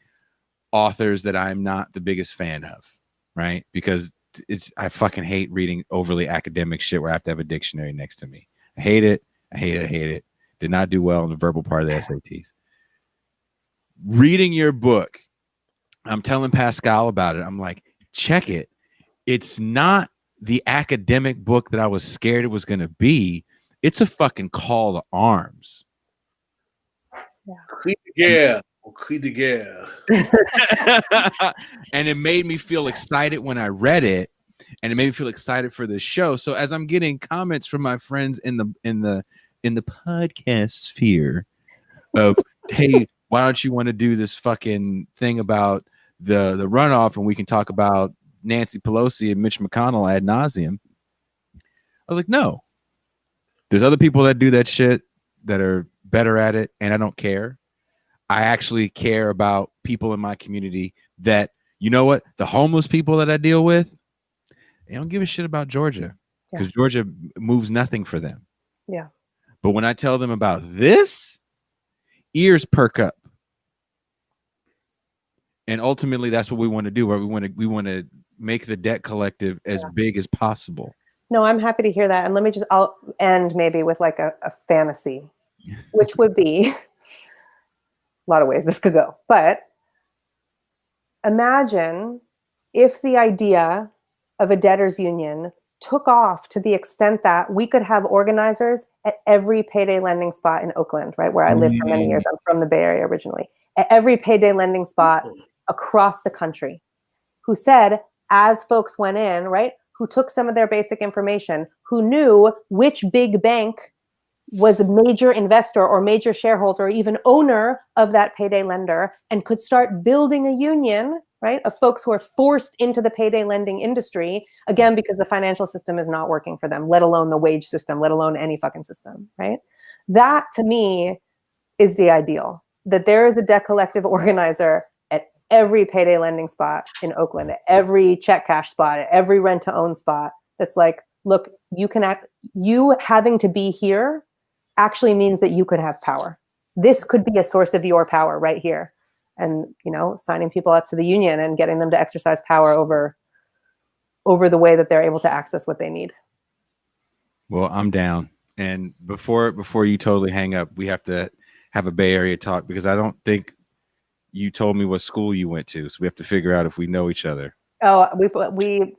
authors that I'm not the biggest fan of. right? Because I fucking hate reading overly academic shit where I have to have a dictionary next to me. I hate it. I hate it. I hate it. Did not do well in the verbal part of the SATs. Reading your book, I'm telling Pascal about it. I'm like, check it. It's not the academic book that I was scared it was going to be. It's a fucking call to arms. Yeah. And it made me feel excited when I read it, and it made me feel excited for the show. So as I'm getting comments from my friends in the podcast sphere of, hey, why don't you want to do this fucking thing about the runoff, and we can talk about Nancy Pelosi and Mitch McConnell ad nauseum. I was like, no. There's other people that do that shit that are better at it, and I don't care. I actually care about people in my community that, you know what, the homeless people that I deal with, they don't give a shit about Georgia because Georgia moves nothing for them. Yeah. But when I tell them about this, ears perk up. And ultimately, that's what we want to do. Where we want to make the debt collective as big as possible. No, I'm happy to hear that. And I'll end maybe with like a fantasy, which would be a lot of ways this could go. But imagine if the idea of a debtors union took off to the extent that we could have organizers at every payday lending spot in Oakland, right, where I lived for many years. I'm from the Bay Area originally. At every payday lending spot across the country, who said, as folks went in, right, who took some of their basic information, who knew which big bank was a major investor or major shareholder or even owner of that payday lender, and could start building a union, right, of folks who are forced into the payday lending industry, again, because the financial system is not working for them, let alone the wage system, let alone any fucking system, right? That, to me, is the ideal, that there is a debt collective organizer at every payday lending spot in Oakland, at every check cash spot, at every rent to own spot, that's like, look, you having to be here actually means that you could have power. This could be a source of your power right here. And, you know, signing people up to the union and getting them to exercise power over the way that they're able to access what they need. Well, I'm down. And before you totally hang up, we have to have a Bay Area talk, because I don't think you told me what school you went to. So we have to figure out if we know each other. Oh,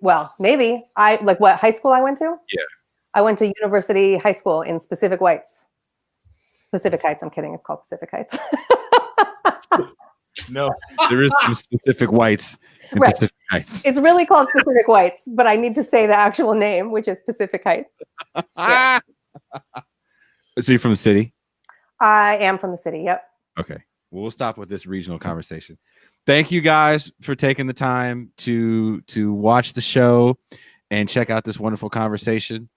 well, maybe. Like what high school I went to? Yeah. I went to University High School in Pacific Heights. I'm kidding. It's called Pacific Heights. No, there is some specific whites in right. Pacific Heights. It's really called Pacific Heights, but I need to say the actual name, which is Pacific Heights. Yeah. So you're from the city? I am from the city. Yep. Okay. Well, we'll stop with this regional conversation. Thank you guys for taking the time to watch the show and check out this wonderful conversation.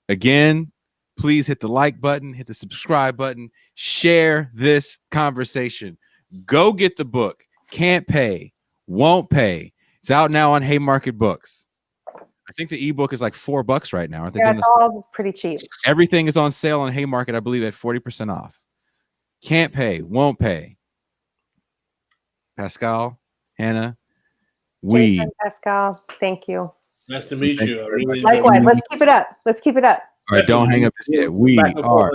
Again, please hit the like button, hit the subscribe button, share this conversation. Go get the book. Can't pay, won't pay. It's out now on Haymarket Books. I think the ebook is like $4 right now. Yeah, it's all pretty cheap. Everything is on sale on Haymarket, I believe, at 40% off. Can't pay, won't pay. Pascal, Hannah, Pascal, thank you. Nice to meet you. Likewise. Let's keep it up. All right, don't hang up just yet. We are